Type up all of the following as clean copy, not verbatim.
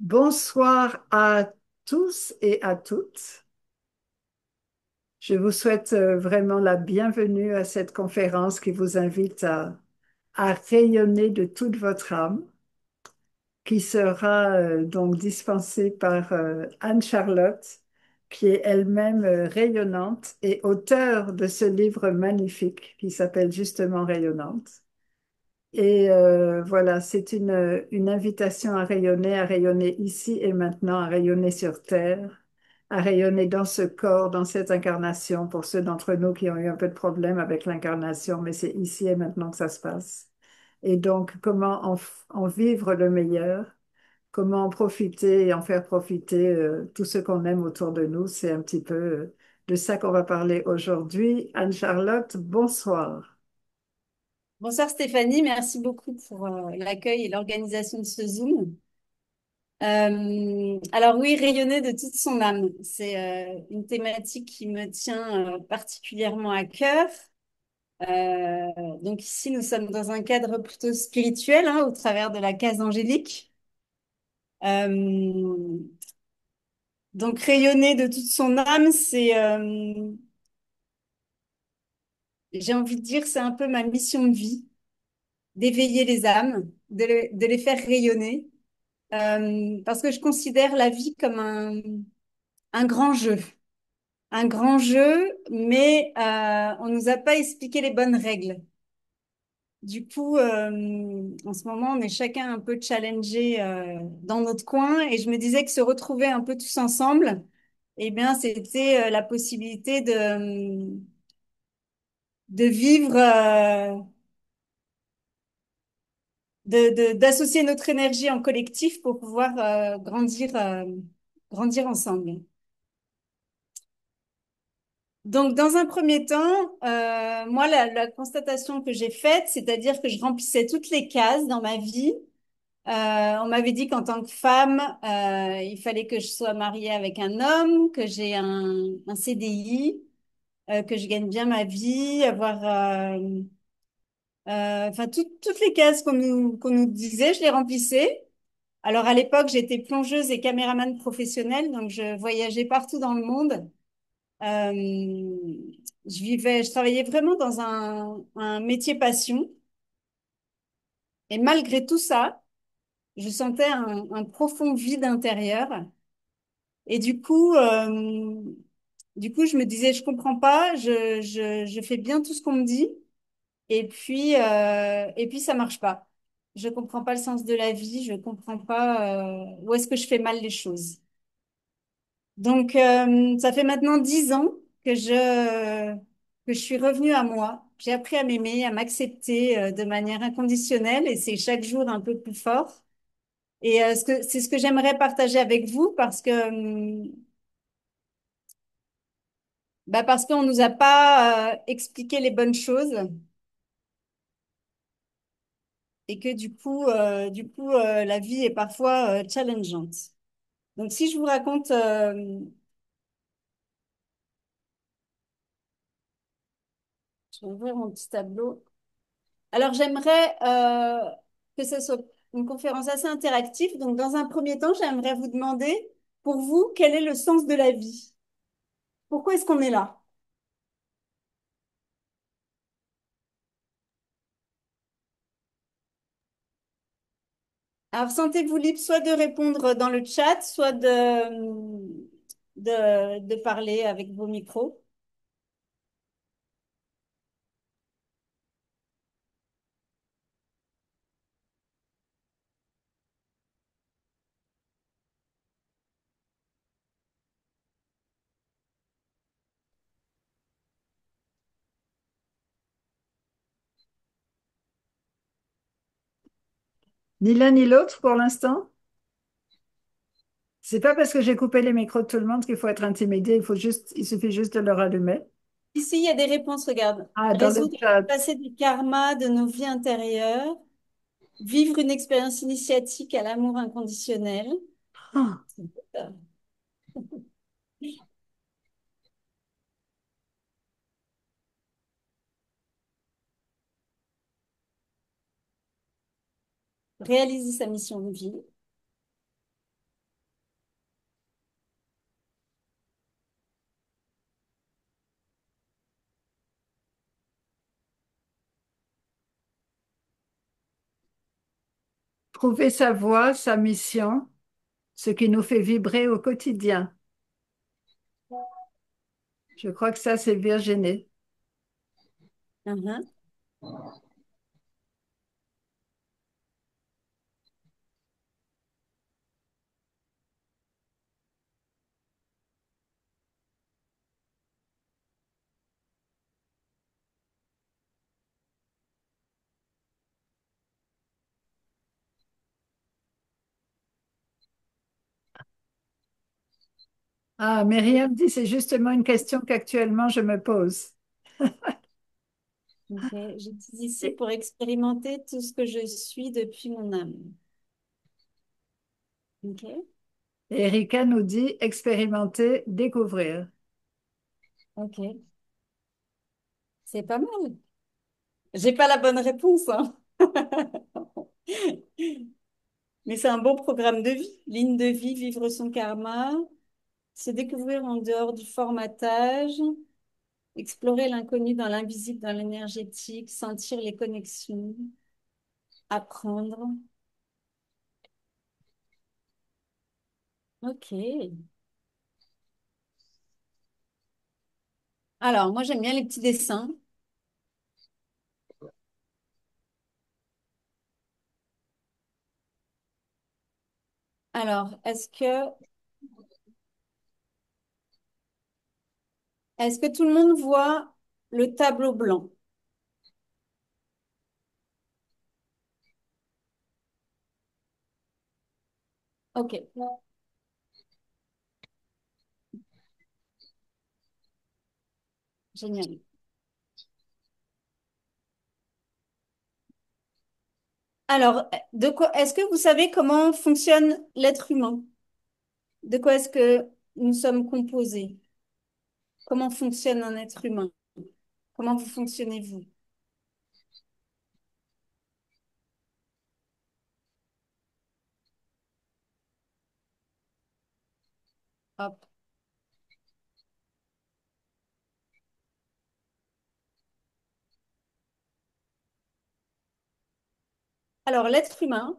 Bonsoir à tous et à toutes. Je vous souhaite vraiment la bienvenue à cette conférence qui vous invite à rayonner de toute votre âme, qui sera donc dispensée par Anne-Charlotte, qui est elle-même rayonnante et auteure de ce livre magnifique qui s'appelle justement Rayonnante. Et voilà, c'est une invitation à rayonner ici et maintenant, à rayonner sur Terre, à rayonner dans ce corps, dans cette incarnation, pour ceux d'entre nous qui ont eu un peu de problème avec l'incarnation, mais c'est ici et maintenant que ça se passe. Et donc, comment en vivre le meilleur, comment en profiter et en faire profiter tout ce qu'on aime autour de nous, c'est un petit peu de ça qu'on va parler aujourd'hui. Anne-Charlotte, bonsoir. Bonsoir Stéphanie, merci beaucoup pour l'accueil et l'organisation de ce Zoom. Alors oui, rayonner de toute son âme, c'est une thématique qui me tient particulièrement à cœur. Euh, donc ici, nous sommes dans un cadre plutôt spirituel, hein, au travers de la case angélique. Euh, donc rayonner de toute son âme, j'ai envie de dire, c'est un peu ma mission de vie, d'éveiller les âmes, de les faire rayonner. Parce que je considère la vie comme un grand jeu. Un grand jeu, mais on nous a pas expliqué les bonnes règles. Du coup, en ce moment, on est chacun un peu challengé dans notre coin et je me disais que se retrouver un peu tous ensemble, eh bien, c'était la possibilité de vivre, d'associer notre énergie en collectif pour pouvoir grandir ensemble. Donc, dans un premier temps, moi, la constatation que j'ai faite, c'est-à-dire que je remplissais toutes les cases dans ma vie. On m'avait dit qu'en tant que femme, il fallait que je sois mariée avec un homme, que j'ai un CDI, que je gagne bien ma vie, enfin, toutes les cases qu'on nous disait, je les remplissais. Alors, à l'époque, j'étais plongeuse et caméraman professionnelle, donc je voyageais partout dans le monde. Euh, je travaillais vraiment dans un métier passion. Et malgré tout ça, je sentais un profond vide intérieur. Et du coup, je me disais, je comprends pas, je fais bien tout ce qu'on me dit. Et puis ça marche pas. Je comprends pas le sens de la vie. Je comprends pas, où est-ce que je fais mal les choses. Donc, ça fait maintenant 10 ans que je suis revenue à moi. J'ai appris à m'aimer, à m'accepter de manière inconditionnelle et c'est chaque jour un peu plus fort. Et c'est ce que j'aimerais partager avec vous parce qu'on nous a pas expliqué les bonnes choses et que la vie est parfois challengeante. Donc, si je vous raconte, je vais ouvrir mon petit tableau. Alors, j'aimerais que ce soit une conférence assez interactive. Donc, dans un premier temps, j'aimerais vous demander, pour vous, quel est le sens de la vie? Pourquoi est-ce qu'on est là? Alors, sentez-vous libre soit de répondre dans le chat, soit de parler avec vos micros. Ni l'un ni l'autre pour l'instant? C'est pas parce que j'ai coupé les micros de tout le monde qu'il faut être intimidé, il suffit juste de le rallumer. Ici, il y a des réponses, regarde. Ah, dans le Résoudre le chat. passé du karma de nos vies intérieures, vivre une expérience initiatique à l'amour inconditionnel. Ah, Réaliser sa mission de vie. Trouver sa voie, sa mission, ce qui nous fait vibrer au quotidien. Je crois que ça, c'est Virginie. Mhm. Ah, Myriam dit, c'est justement une question qu'actuellement je me pose. Ok. Je dis ici pour expérimenter tout ce que je suis depuis mon âme. Ok. Et Erika nous dit, expérimenter, découvrir. Ok. C'est pas mal. J'ai pas la bonne réponse, hein. Mais c'est un bon programme de vie. Ligne de vie, vivre son karma, se découvrir en dehors du formatage, explorer l'inconnu dans l'invisible, dans l'énergétique, sentir les connexions, apprendre. Ok. Alors, moi, j'aime bien les petits dessins. Alors, est-ce que tout le monde voit le tableau blanc? Ok, génial. Alors, est-ce que vous savez comment fonctionne l'être humain? De quoi est-ce que nous sommes composés? Comment fonctionne un être humain? Comment vous fonctionnez-vous? Hop. Alors, l'être humain,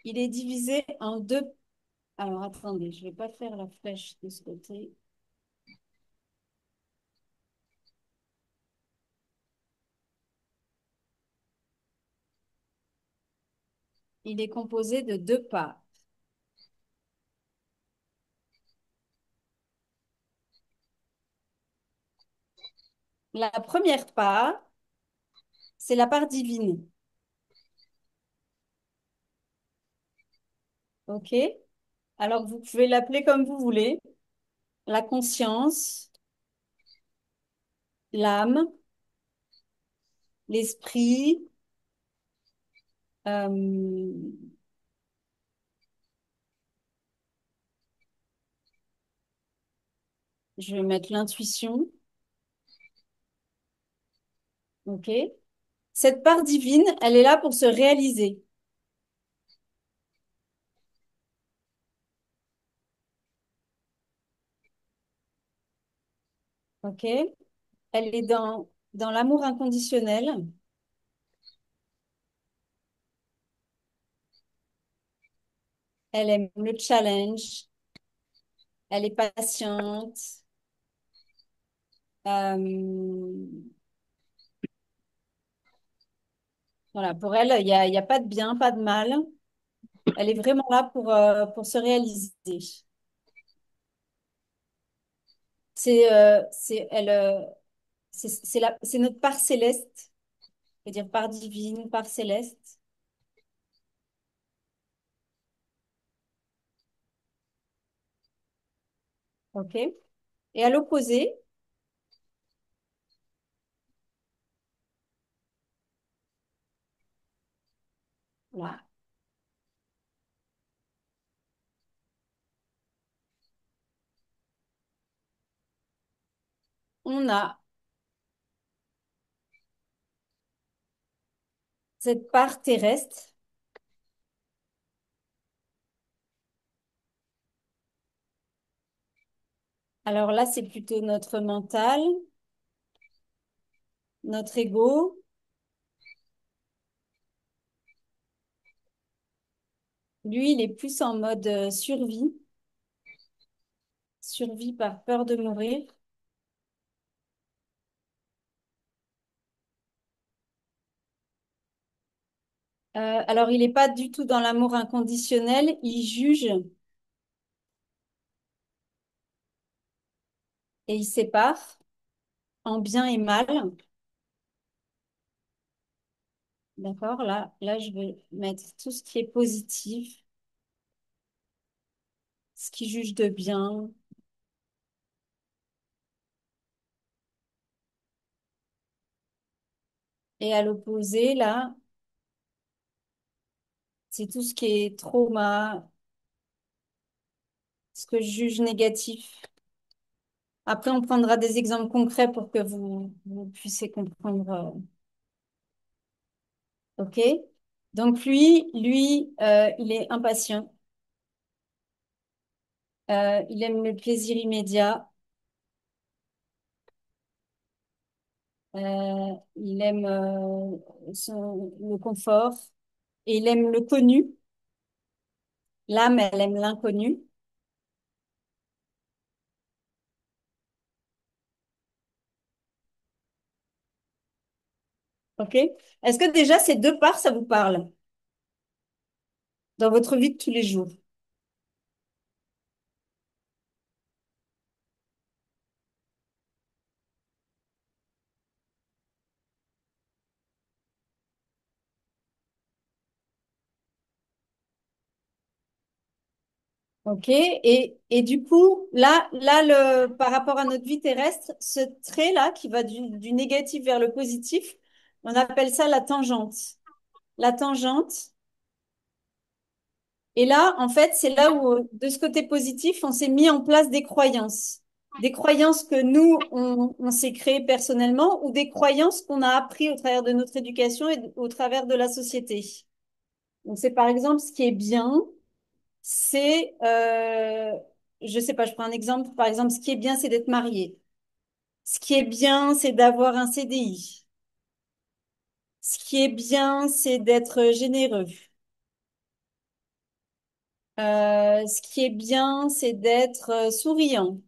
il est divisé en deux. Alors, attendez, je ne vais pas faire la flèche de ce côté. Il est composé de deux parts. La première part, c'est la part divine. OK? Alors, vous pouvez l'appeler comme vous voulez. La conscience, l'âme, l'esprit, euh, je vais mettre l'intuition. OK? Cette part divine, elle est là pour se réaliser. OK? Elle est dans l'amour inconditionnel. Elle aime le challenge. Elle est patiente. Euh, voilà, pour elle, il y a pas de bien, pas de mal. Elle est vraiment là pour se réaliser. C'est notre part céleste, c'est-à-dire part divine, part céleste. OK? Et à l'opposé, là, on a cette part terrestre. Alors là, c'est plutôt notre mental, notre ego, Lui, il est plus en mode survie, survie par peur de mourir. Alors, il n'est pas du tout dans l'amour inconditionnel, il juge et il sépare en bien et mal. D'accord? Là, je vais mettre tout ce qui est positif, ce qui juge de bien. Et à l'opposé, là, c'est tout ce qui est trauma, ce que je juge négatif. Après, on prendra des exemples concrets pour que vous puissiez comprendre. OK? Donc il est impatient. Il aime le plaisir immédiat. Il aime le confort. Et il aime le connu. L'âme, elle aime l'inconnu. OK? Est-ce que déjà ces deux parts, ça vous parle dans votre vie de tous les jours? OK? Et du coup, par rapport à notre vie terrestre, ce trait-là qui va du négatif vers le positif, on appelle ça la tangente. La tangente. Et là, en fait, c'est là où, de ce côté positif, on s'est mis en place des croyances. Des croyances que nous, on s'est créées personnellement ou des croyances qu'on a appris au travers de notre éducation et au travers de la société. Donc, c'est par exemple ce qui est bien, c'est, je sais pas, je prends un exemple, par exemple, ce qui est bien, c'est d'être marié. Ce qui est bien, c'est d'avoir un CDI. Ce qui est bien, c'est d'être généreux. Ce qui est bien, c'est d'être souriant.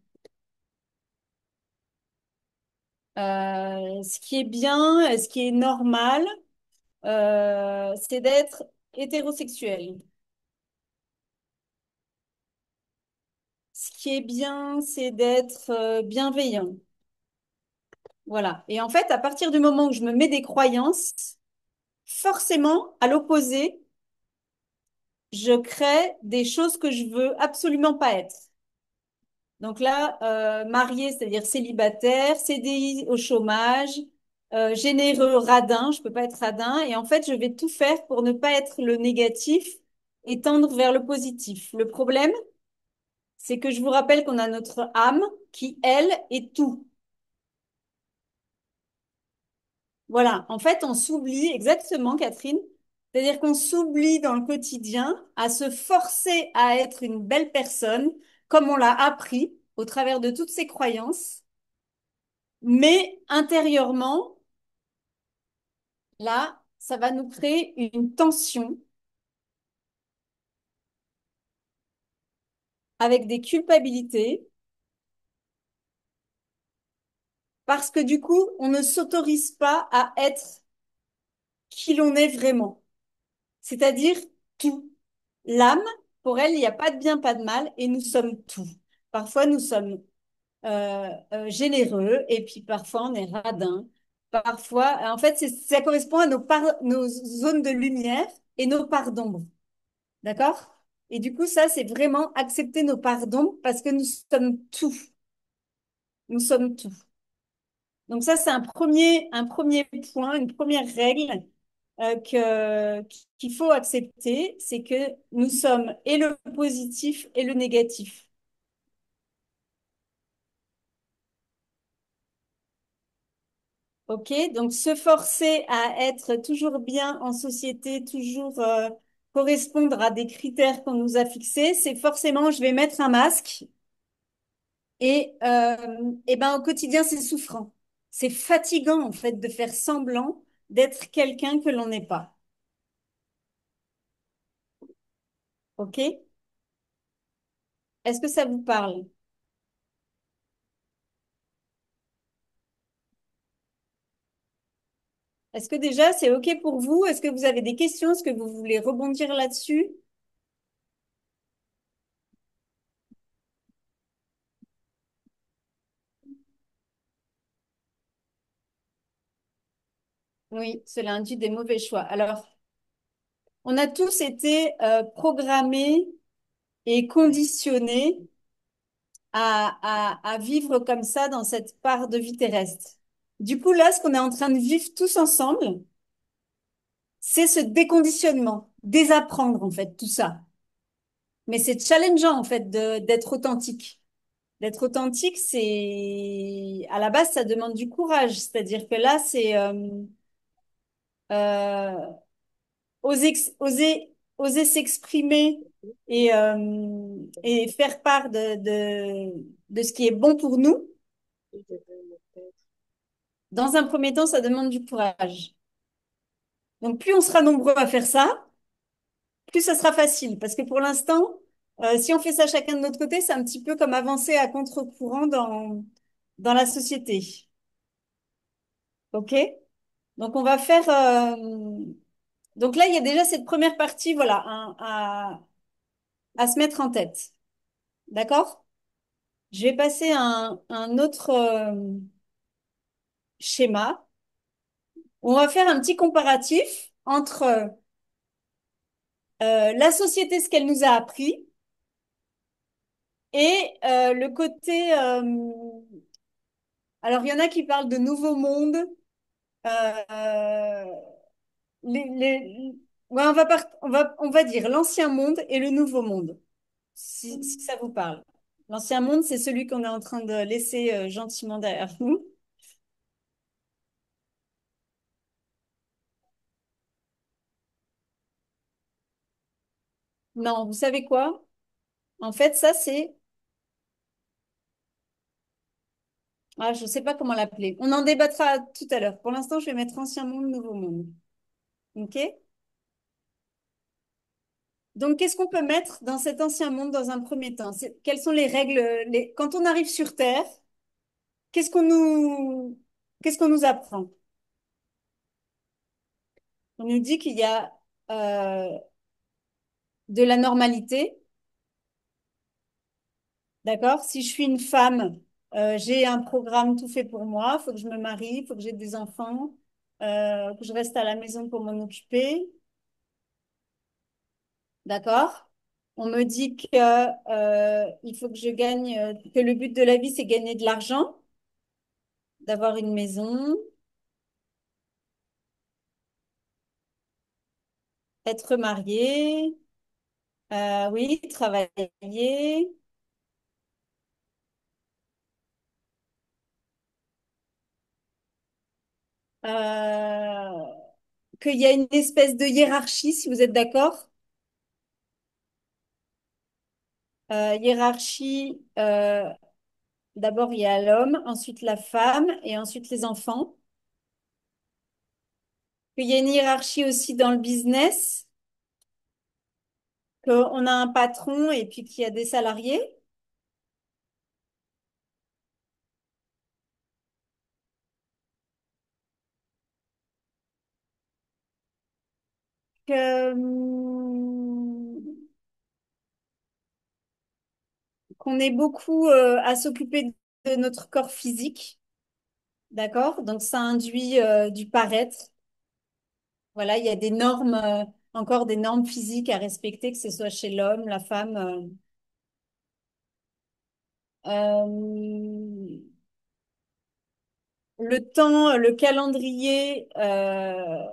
Ce qui est bien, ce qui est normal, c'est d'être hétérosexuel. Ce qui est bien, c'est d'être bienveillant. Voilà. Et en fait, à partir du moment où je me mets des croyances, forcément, à l'opposé, je crée des choses que je veux absolument pas être. Donc là, marié, c'est-à-dire célibataire, CDI au chômage, généreux, radin, je peux pas être radin. Et en fait, je vais tout faire pour ne pas être le négatif et tendre vers le positif. Le problème, c'est que je vous rappelle qu'on a notre âme qui, elle, est tout. Voilà. En fait, on s'oublie exactement, Catherine. C'est-à-dire qu'on s'oublie dans le quotidien à se forcer à être une belle personne, comme on l'a appris au travers de toutes ces croyances. Mais intérieurement, là, ça va nous créer une tension avec des culpabilités parce que du coup, on ne s'autorise pas à être qui l'on est vraiment. C'est-à-dire tout. L'âme, pour elle, il n'y a pas de bien, pas de mal et nous sommes tout. Parfois, nous sommes généreux et puis parfois, on est radin. Parfois, en fait, ça correspond à nos zones de lumière et nos parts d'ombre. D'accord? Et du coup, ça, c'est vraiment accepter nos pardons parce que nous sommes tout. Nous sommes tout. Donc ça, c'est un premier point, une première règle qu'il faut accepter, c'est que nous sommes et le positif et le négatif. OK? Donc se forcer à être toujours bien en société, toujours correspondre à des critères qu'on nous a fixés, c'est forcément, je vais mettre un masque. Et ben, au quotidien, c'est souffrant. C'est fatigant, en fait, de faire semblant d'être quelqu'un que l'on n'est pas. OK? Est-ce que ça vous parle? Est-ce que déjà c'est OK pour vous? Est-ce que vous avez des questions? Est-ce que vous voulez rebondir là-dessus? Oui, cela induit des mauvais choix. Alors, on a tous été programmés et conditionnés à vivre comme ça dans cette part de vie terrestre. Du coup, là, ce qu'on est en train de vivre tous ensemble, c'est ce déconditionnement, désapprendre en fait tout ça. Mais c'est challengeant en fait d'être authentique. D'être authentique, c'est à la base, ça demande du courage. C'est-à-dire que là, c'est euh, oser s'exprimer et faire part de ce qui est bon pour nous. Dans un premier temps, ça demande du courage. Donc, plus on sera nombreux à faire ça, plus ça sera facile. Parce que pour l'instant, si on fait ça chacun de notre côté, c'est un petit peu comme avancer à contre-courant dans la société. OK? Donc, on va faire. Donc là, il y a déjà cette première partie, voilà, à se mettre en tête. D'accord? Je vais passer à un autre schéma. On va faire un petit comparatif entre la société, ce qu'elle nous a appris, et le côté... alors, il y en a qui parlent de nouveau monde. Euh, ouais, on va dire l'ancien monde et le nouveau monde, si ça vous parle. L'ancien monde, c'est celui qu'on est en train de laisser gentiment derrière nous. Non, vous savez quoi? En fait, ça, c'est... Ah, je ne sais pas comment l'appeler. On en débattra tout à l'heure. Pour l'instant, je vais mettre ancien monde, nouveau monde. OK? Donc, qu'est-ce qu'on peut mettre dans cet ancien monde dans un premier temps? Quelles sont les règles, quand on arrive sur Terre, qu'est-ce qu'on nous, qu'est-ce qu'on nous apprend? On nous dit qu'il y a euh, de la normalité, d'accord? Si je suis une femme, j'ai un programme tout fait pour moi, il faut que je me marie, il faut que j'ai des enfants, que je reste à la maison pour m'en occuper, d'accord? On me dit que il faut que je gagne, que le but de la vie, c'est gagner de l'argent, d'avoir une maison, être marié, oui, travailler, euh, qu'il y a une espèce de hiérarchie, si vous êtes d'accord. Hiérarchie, d'abord il y a l'homme, ensuite la femme et ensuite les enfants. Qu'il y a une hiérarchie aussi dans le business, qu'on a un patron et puis qu'il y a des salariés. Qu'on ait beaucoup à s'occuper de notre corps physique, d'accord? Donc ça induit du paraître. Voilà, il y a des normes, encore des normes physiques à respecter, que ce soit chez l'homme, la femme. Le temps, le calendrier, bah,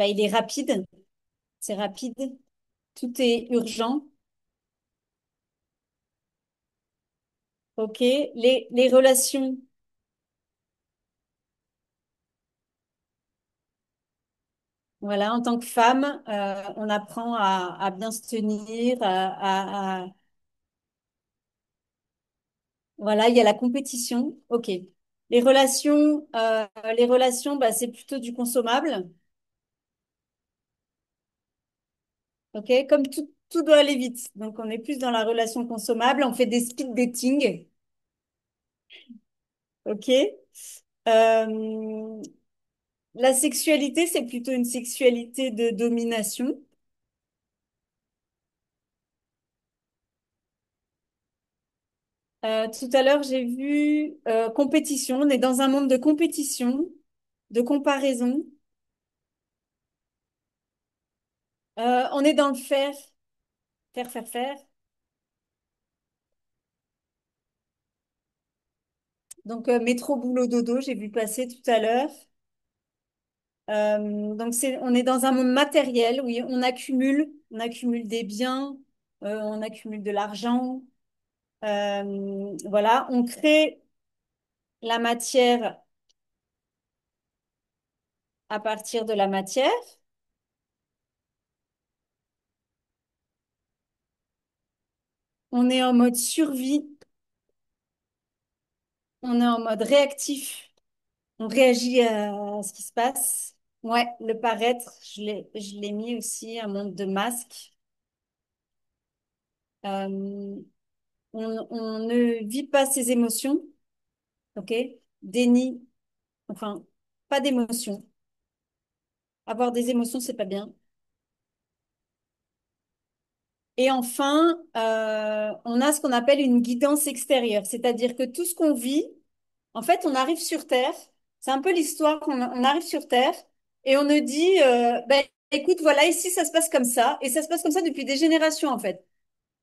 il est rapide. C'est rapide. Tout est urgent. OK. Les relations, voilà, en tant que femme, on apprend à bien se tenir, voilà, il y a la compétition. OK. Les relations, bah, c'est plutôt du consommable. OK? Comme tout doit aller vite. Donc, on est plus dans la relation consommable. On fait des speed dating. OK? Euh, la sexualité, c'est plutôt une sexualité de domination. Tout à l'heure, j'ai vu compétition. On est dans un monde de compétition, de comparaison. On est dans le faire, faire, faire, faire. Donc, métro, boulot, dodo, j'ai vu passer tout à l'heure. Donc, on est dans un monde matériel, oui, on accumule des biens, on accumule de l'argent. Voilà, on crée la matière à partir de la matière. On est en mode survie, on est en mode réactif, on réagit à ce qui se passe. Ouais, le paraître, je l'ai mis aussi, un monde de masques. Euh, on ne vit pas ses émotions, ok? Déni, enfin, pas d'émotions. Avoir des émotions, c'est pas bien. Et enfin, on a ce qu'on appelle une guidance extérieure, c'est-à-dire que tout ce qu'on vit, en fait, on arrive sur Terre. C'est un peu l'histoire on arrive sur Terre et on nous dit, ben, écoute, voilà, ici, ça se passe comme ça, et ça se passe comme ça depuis des générations, en fait.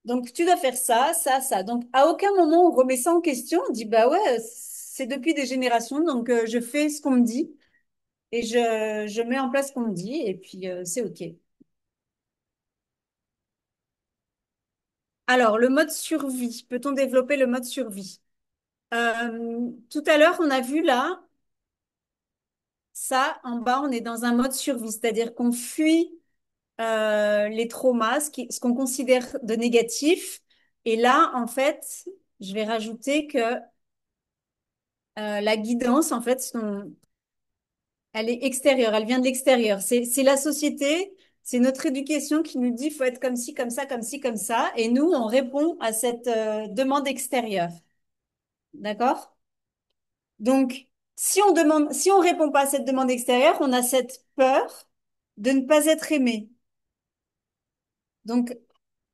Donc, tu dois faire ça, ça, ça. Donc, à aucun moment, on remet ça en question. On dit, bah ouais, c'est depuis des générations, donc je fais ce qu'on me dit et je mets en place ce qu'on me dit, et puis c'est OK. Alors, le mode survie. Peut-on développer le mode survie? Tout à l'heure, on a vu là, ça, en bas, on est dans un mode survie, c'est-à-dire qu'on fuit les traumas, ce qu'on considère de négatif. Et là, en fait, je vais rajouter que la guidance, en fait, elle est extérieure, elle vient de l'extérieur. C'est la société, c'est notre éducation qui nous dit faut être comme ci, comme ça, comme ci, comme ça. Et nous, on répond à cette demande extérieure. D'accord? Donc, si on répond pas à cette demande extérieure, on a cette peur de ne pas être aimé. Donc,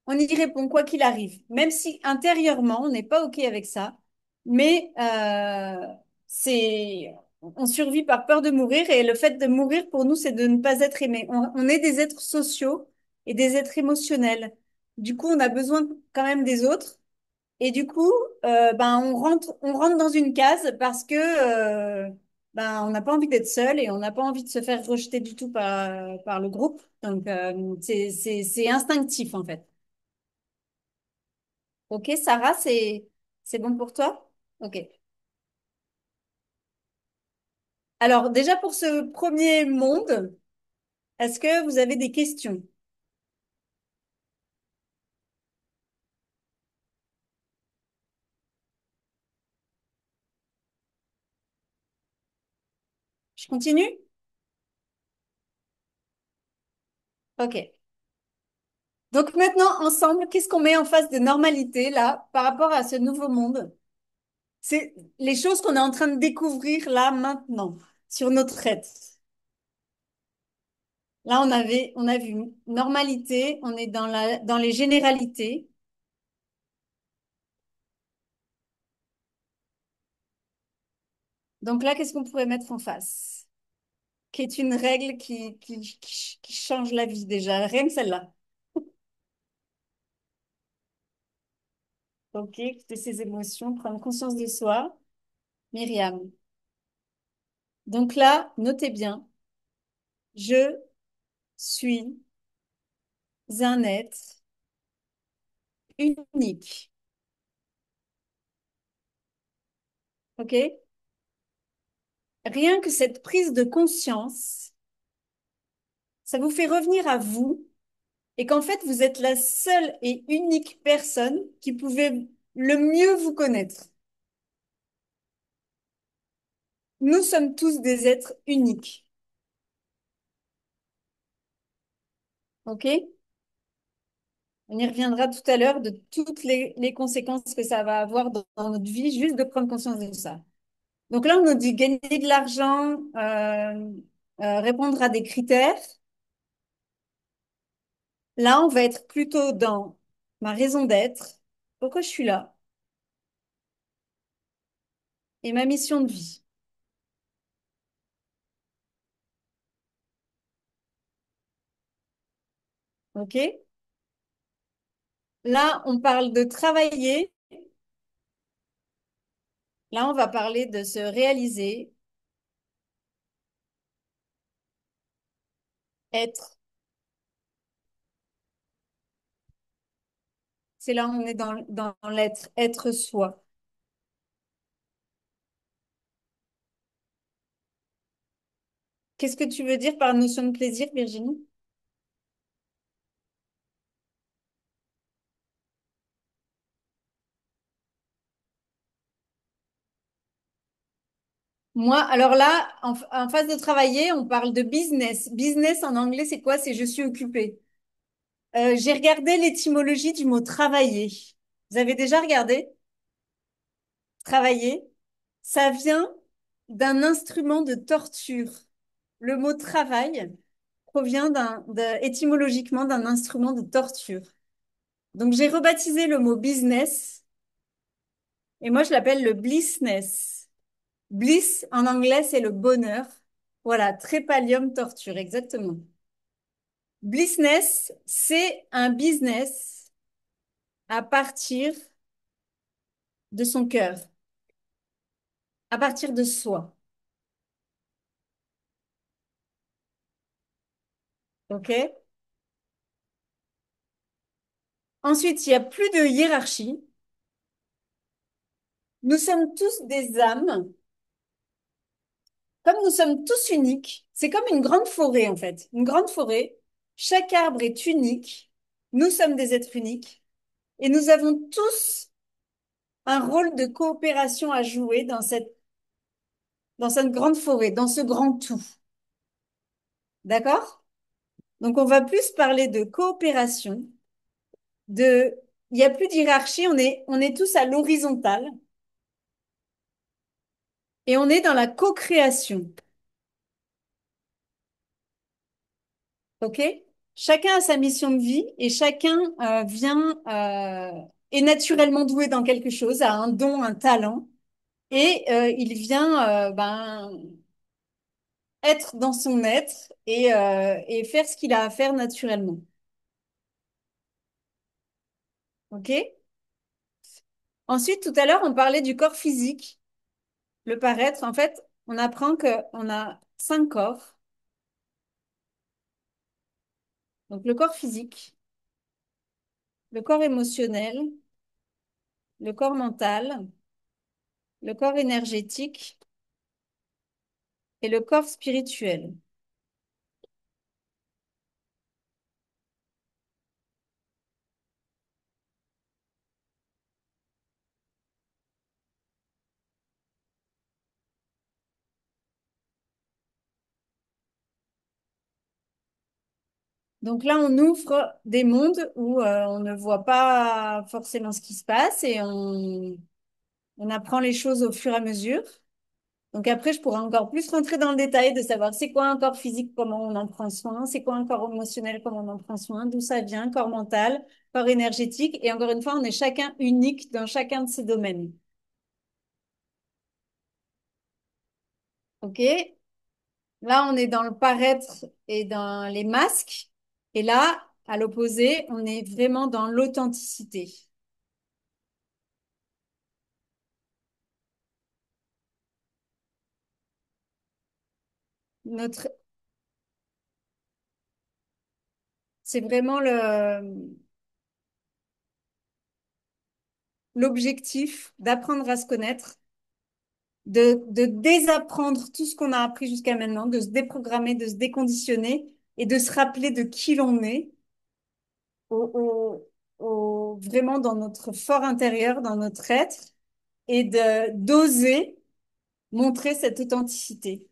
on y répond quoi qu'il arrive, même si intérieurement, on n'est pas OK avec ça. Mais on survit par peur de mourir et le fait de mourir pour nous, c'est de ne pas être aimé. On est des êtres sociaux et des êtres émotionnels. Du coup, on a besoin quand même des autres. Et du coup, ben, on rentre dans une case parce que ben, on n'a pas envie d'être seul et on n'a pas envie de se faire rejeter du tout par le groupe. Donc, c'est instinctif en fait. Ok, Sarah, c'est bon pour toi? Ok. Alors, déjà pour ce premier monde, est-ce que vous avez des questions? Je continue? Ok. Donc maintenant, ensemble, qu'est-ce qu'on met en face de normalité là par rapport à ce nouveau monde? C'est les choses qu'on est en train de découvrir là maintenant sur notre traite. Là, on a vu normalité, on est dans les généralités. Donc là, qu'est-ce qu'on pourrait mettre en face? Qui est une règle qui change la vie déjà, rien que celle-là. Ok, écouter ses émotions, prendre conscience de soi. Myriam. Donc là, notez bien, je suis un être unique. Ok? Rien que cette prise de conscience, ça vous fait revenir à vous et qu'en fait, vous êtes la seule et unique personne qui pouvait le mieux vous connaître. Nous sommes tous des êtres uniques. Ok? On y reviendra tout à l'heure de toutes les conséquences que ça va avoir dans notre vie, juste de prendre conscience de ça. Donc là, on nous dit gagner de l'argent, répondre à des critères. Là, on va être plutôt dans ma raison d'être, pourquoi je suis là, et ma mission de vie. OK? Là, on parle de travailler. Là, on va parler de se réaliser, être. C'est là où on est dans l'être, être soi. Qu'est-ce que tu veux dire par notion de plaisir, Virginie? Moi, alors là, en phase de travailler, on parle de business. Business en anglais, c'est quoi? C'est je suis occupée. J'ai regardé l'étymologie du mot travailler. Vous avez déjà regardé? Travailler? Ça vient d'un instrument de torture. Le mot travail provient étymologiquement d'un instrument de torture. Donc j'ai rebaptisé le mot business et moi je l'appelle le blissness. Bliss en anglais c'est le bonheur. Voilà, trépalium torture, exactement. Blissness, c'est un business à partir de son cœur, à partir de soi. OK? Ensuite, il n'y a plus de hiérarchie. Nous sommes tous des âmes. Comme nous sommes tous uniques, c'est comme une grande forêt en fait. Une grande forêt, chaque arbre est unique. Nous sommes des êtres uniques et nous avons tous un rôle de coopération à jouer dans cette grande forêt, dans ce grand tout. D'accord? Donc on va plus parler de coopération, il n'y a plus d'hierarchie, on est tous à l'horizontale et on est dans la co-création. OK? Chacun a sa mission de vie et chacun est naturellement doué dans quelque chose, a un don, un talent, et il vient être dans son être et faire ce qu'il a à faire naturellement. OK? Ensuite, tout à l'heure, on parlait du corps physique, le paraître. En fait, on apprend qu'on a 5 corps. Donc, le corps physique, le corps émotionnel, le corps mental, le corps énergétique et le corps spirituel. Donc là, on ouvre des mondes où on ne voit pas forcément ce qui se passe et on apprend les choses au fur et à mesure. Donc après, je pourrais encore plus rentrer dans le détail de savoir c'est quoi un corps physique, comment on en prend soin, c'est quoi un corps émotionnel, comment on en prend soin, d'où ça vient, corps mental, corps énergétique. Et encore une fois, on est chacun unique dans chacun de ces domaines. OK? Là, on est dans le paraître et dans les masques. Et là, à l'opposé, on est vraiment dans l'authenticité. Notre, c'est vraiment l'objectif d'apprendre à se connaître, de désapprendre tout ce qu'on a appris jusqu'à maintenant, de se déprogrammer, de se déconditionner et de se rappeler de qui l'on est vraiment dans notre fort intérieur, dans notre être et d'oser montrer cette authenticité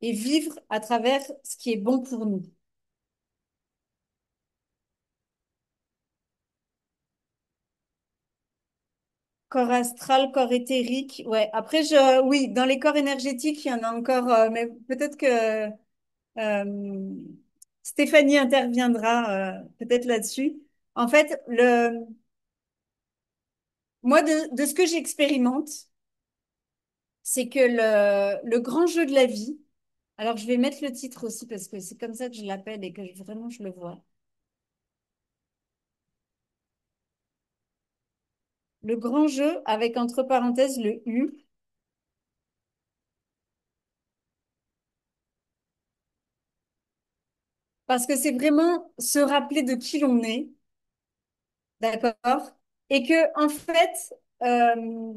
et vivre à travers ce qui est bon pour nous. Corps astral, corps éthérique. Ouais. Après, oui, dans les corps énergétiques, il y en a encore, mais peut-être que euh, Stéphanie interviendra peut-être là-dessus. En fait, moi, de ce que j'expérimente, c'est que le grand jeu de la vie, alors je vais mettre le titre aussi parce que c'est comme ça que je l'appelle et que vraiment je le vois. Le grand jeu avec entre parenthèses le U, parce que c'est vraiment se rappeler de qui l'on est, d'accord? Et que, en fait, euh,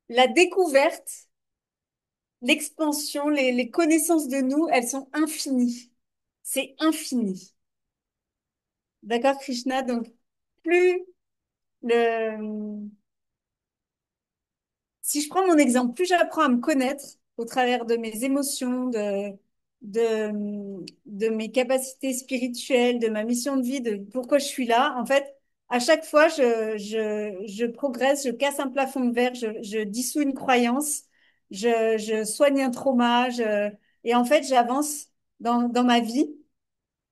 la découverte, l'expansion, les connaissances de nous, elles sont infinies. C'est infini. D'accord, Krishna? Donc, plus le, si je prends mon exemple, plus j'apprends à me connaître au travers de mes émotions, de mes capacités spirituelles, de ma mission de vie, de pourquoi je suis là, en fait, à chaque fois, je progresse, je casse un plafond de verre, je dissous une croyance, je soigne un trauma, et en fait, j'avance dans ma vie.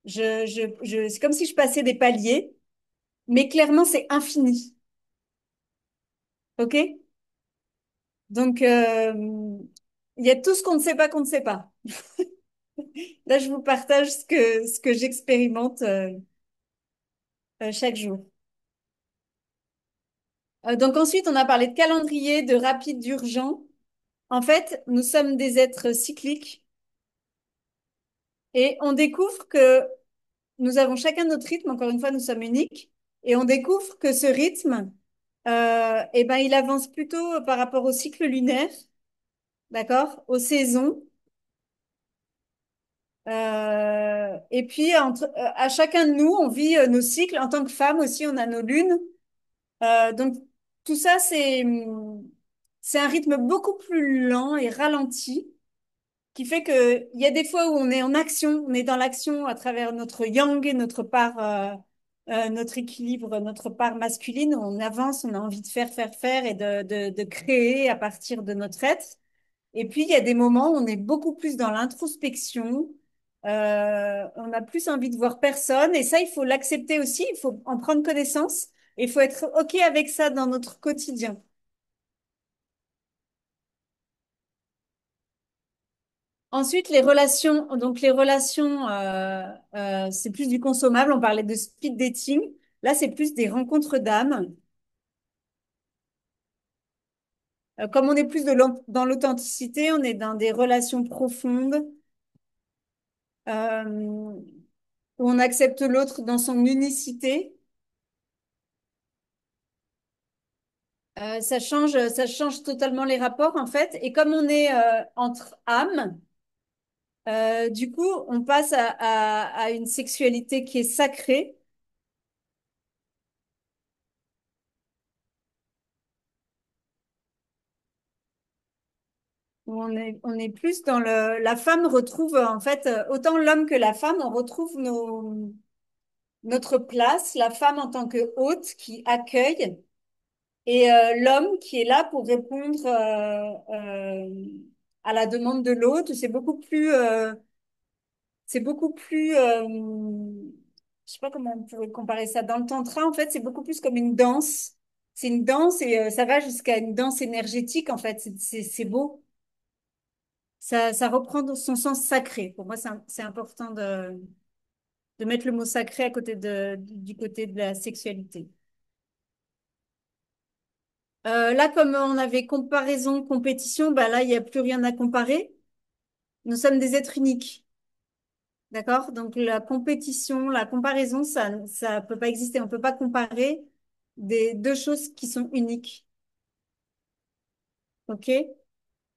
C'est comme si je passais des paliers, mais clairement, c'est infini. OK? Donc, il y a tout ce qu'on ne sait pas qu'on ne sait pas. Là, je vous partage ce que j'expérimente chaque jour. Donc ensuite, on a parlé de calendrier, de rapide, d'urgent. En fait, nous sommes des êtres cycliques et on découvre que nous avons chacun notre rythme. Encore une fois, nous sommes uniques et on découvre que ce rythme, eh ben, il avance plutôt par rapport au cycle lunaire, d'accord, aux saisons. Et puis, à chacun de nous, on vit nos cycles. En tant que femme aussi, on a nos lunes. Donc, tout ça, c'est un rythme beaucoup plus lent et ralenti qui fait que il y a des fois où on est en action, on est dans l'action à travers notre yang et notre part, notre équilibre, notre part masculine. On avance, on a envie de faire et de créer à partir de notre être. Et puis, il y a des moments où on est beaucoup plus dans l'introspection. On a plus envie de voir personne. Et ça, il faut l'accepter aussi. Il faut en prendre connaissance. Et il faut être OK avec ça dans notre quotidien. Ensuite, les relations. Donc, les relations, c'est plus du consommable. On parlait de speed dating. Là, c'est plus des rencontres d'âme. Comme on est plus dans l'authenticité, on est dans des relations profondes. Où on accepte l'autre dans son unicité. Ça change totalement les rapports en fait. Et comme on est entre âmes, du coup, on passe à une sexualité qui est sacrée. Où on est plus dans la femme retrouve en fait autant l'homme que la femme, on retrouve notre place, la femme en tant que hôte qui accueille et l'homme qui est là pour répondre à la demande de l'autre. C'est beaucoup plus, je sais pas comment on pourrait comparer ça. Dans le tantra, en fait, c'est beaucoup plus comme une danse. C'est une danse et ça va jusqu'à une danse énergétique, en fait. C'est beau. Ça reprend son sens sacré. Pour moi, c'est important de mettre le mot sacré à côté du côté de la sexualité. Là, comme on avait comparaison, compétition, bah là, il n'y a plus rien à comparer. Nous sommes des êtres uniques. D'accord? Donc la compétition, la comparaison, ça peut pas exister. On peut pas comparer des deux choses qui sont uniques. OK?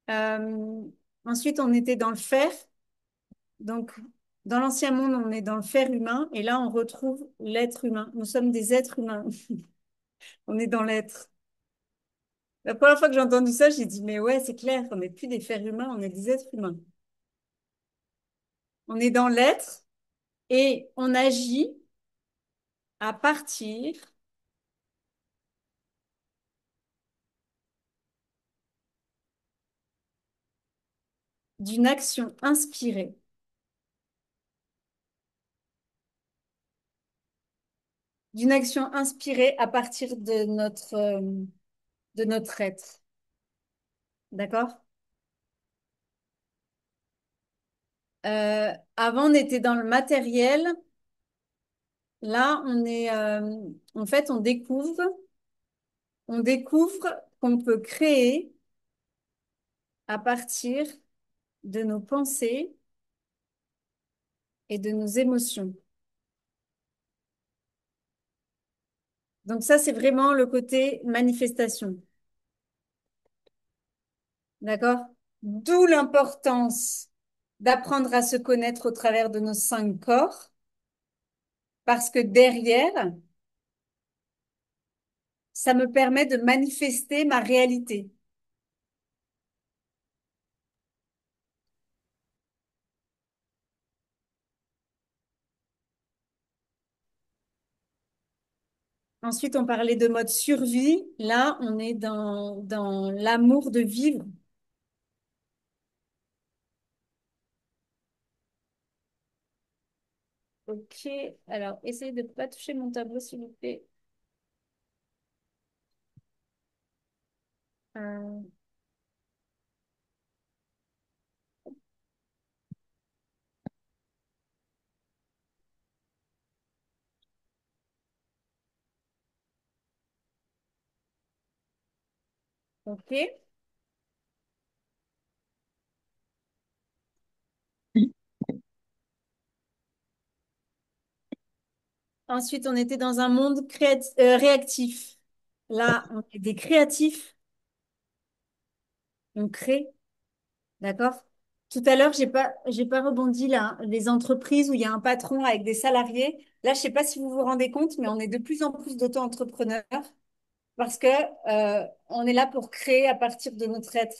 Euh, Ensuite, on était dans le fer. Donc, dans l'ancien monde, on est dans le fer humain. Et là, on retrouve l'être humain. Nous sommes des êtres humains. On est dans l'être. La première fois que j'ai entendu ça, j'ai dit, mais ouais, c'est clair, on n'est plus des fers humains, on est des êtres humains. On est dans l'être et on agit à partir d'une action inspirée. D'une action inspirée à partir de notre être. D'accord? Avant, on était dans le matériel. Là, en fait, on découvre qu'on peut créer à partir de nos pensées et de nos émotions. Donc ça, c'est vraiment le côté manifestation. D'accord? D'où l'importance d'apprendre à se connaître au travers de nos 5 corps, parce que derrière, ça me permet de manifester ma réalité. Ensuite, on parlait de mode survie. Là, on est dans l'amour de vivre. Ok, alors essayez de ne pas toucher mon tableau, s'il vous plaît. Euh, ok. Ensuite, on était dans un monde réactif. Là, on est des créatifs, on crée, d'accord? Tout à l'heure, j'ai pas rebondi là. Les entreprises où il y a un patron avec des salariés. Là, je sais pas si vous vous rendez compte, mais on est de plus en plus d'auto-entrepreneurs. Parce que on est là pour créer à partir de notre être.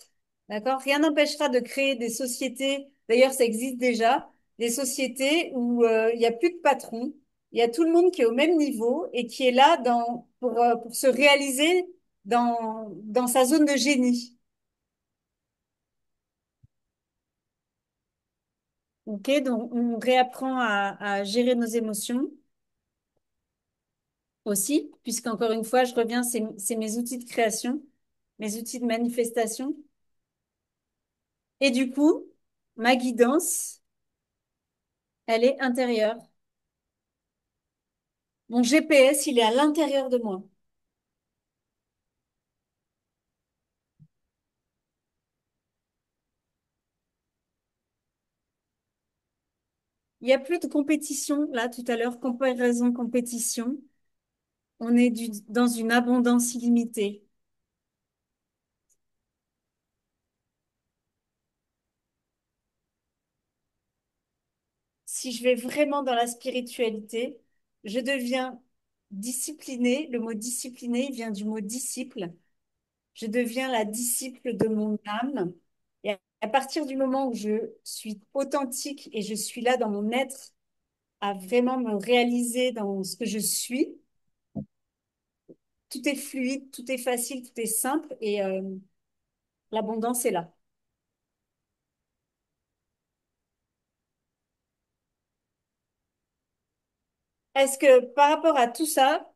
D'accord? Rien n'empêchera de créer des sociétés, d'ailleurs ça existe déjà, des sociétés où il n'y a plus de patron, il y a tout le monde qui est au même niveau et qui est là pour se réaliser dans sa zone de génie. Ok? Donc on réapprend à gérer nos émotions aussi, puisqu'encore une fois, je reviens, c'est mes outils de création, mes outils de manifestation. Et du coup, ma guidance, elle est intérieure. Mon GPS, il est à l'intérieur de moi. Il n'y a plus de compétition. Là, tout à l'heure, comparaison, compétition. On est dans une abondance illimitée. Si je vais vraiment dans la spiritualité, je deviens disciplinée. Le mot discipliné, il vient du mot disciple. Je deviens la disciple de mon âme. Et à partir du moment où je suis authentique et je suis là dans mon être, à vraiment me réaliser dans ce que je suis, tout est fluide, tout est facile, tout est simple et l'abondance est là. Est-ce que par rapport à tout ça,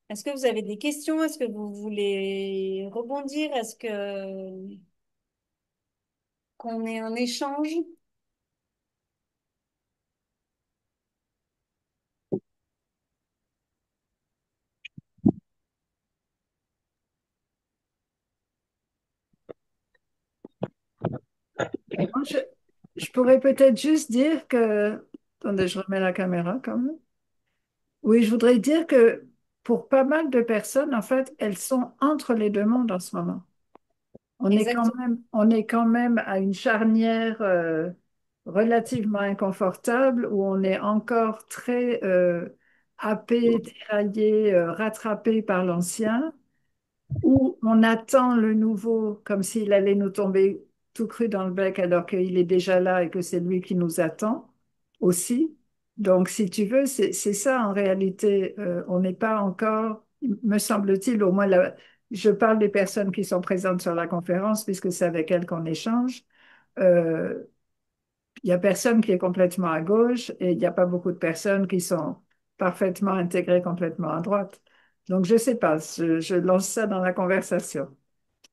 est-ce que vous avez des questions? Est-ce que vous voulez rebondir? Est-ce que qu'on est en échange? Moi, je pourrais peut-être juste dire que... Attendez, je remets la caméra quand même. Oui, je voudrais dire que pour pas mal de personnes, en fait, elles sont entre les deux mondes en ce moment. Exactement. On est quand même à une charnière relativement inconfortable où on est encore très happé, tiraillé, rattrapé par l'ancien, où on attend le nouveau comme s'il allait nous tomber tout cru dans le bec alors qu'il est déjà là et que c'est lui qui nous attend aussi. Donc, si tu veux, c'est ça en réalité. On n'est pas encore, me semble-t-il, au moins je parle des personnes qui sont présentes sur la conférence, puisque c'est avec elles qu'on échange. Euh, il y a personne qui est complètement à gauche et il n'y a pas beaucoup de personnes qui sont parfaitement intégrées complètement à droite. Donc, je sais pas, je lance ça dans la conversation.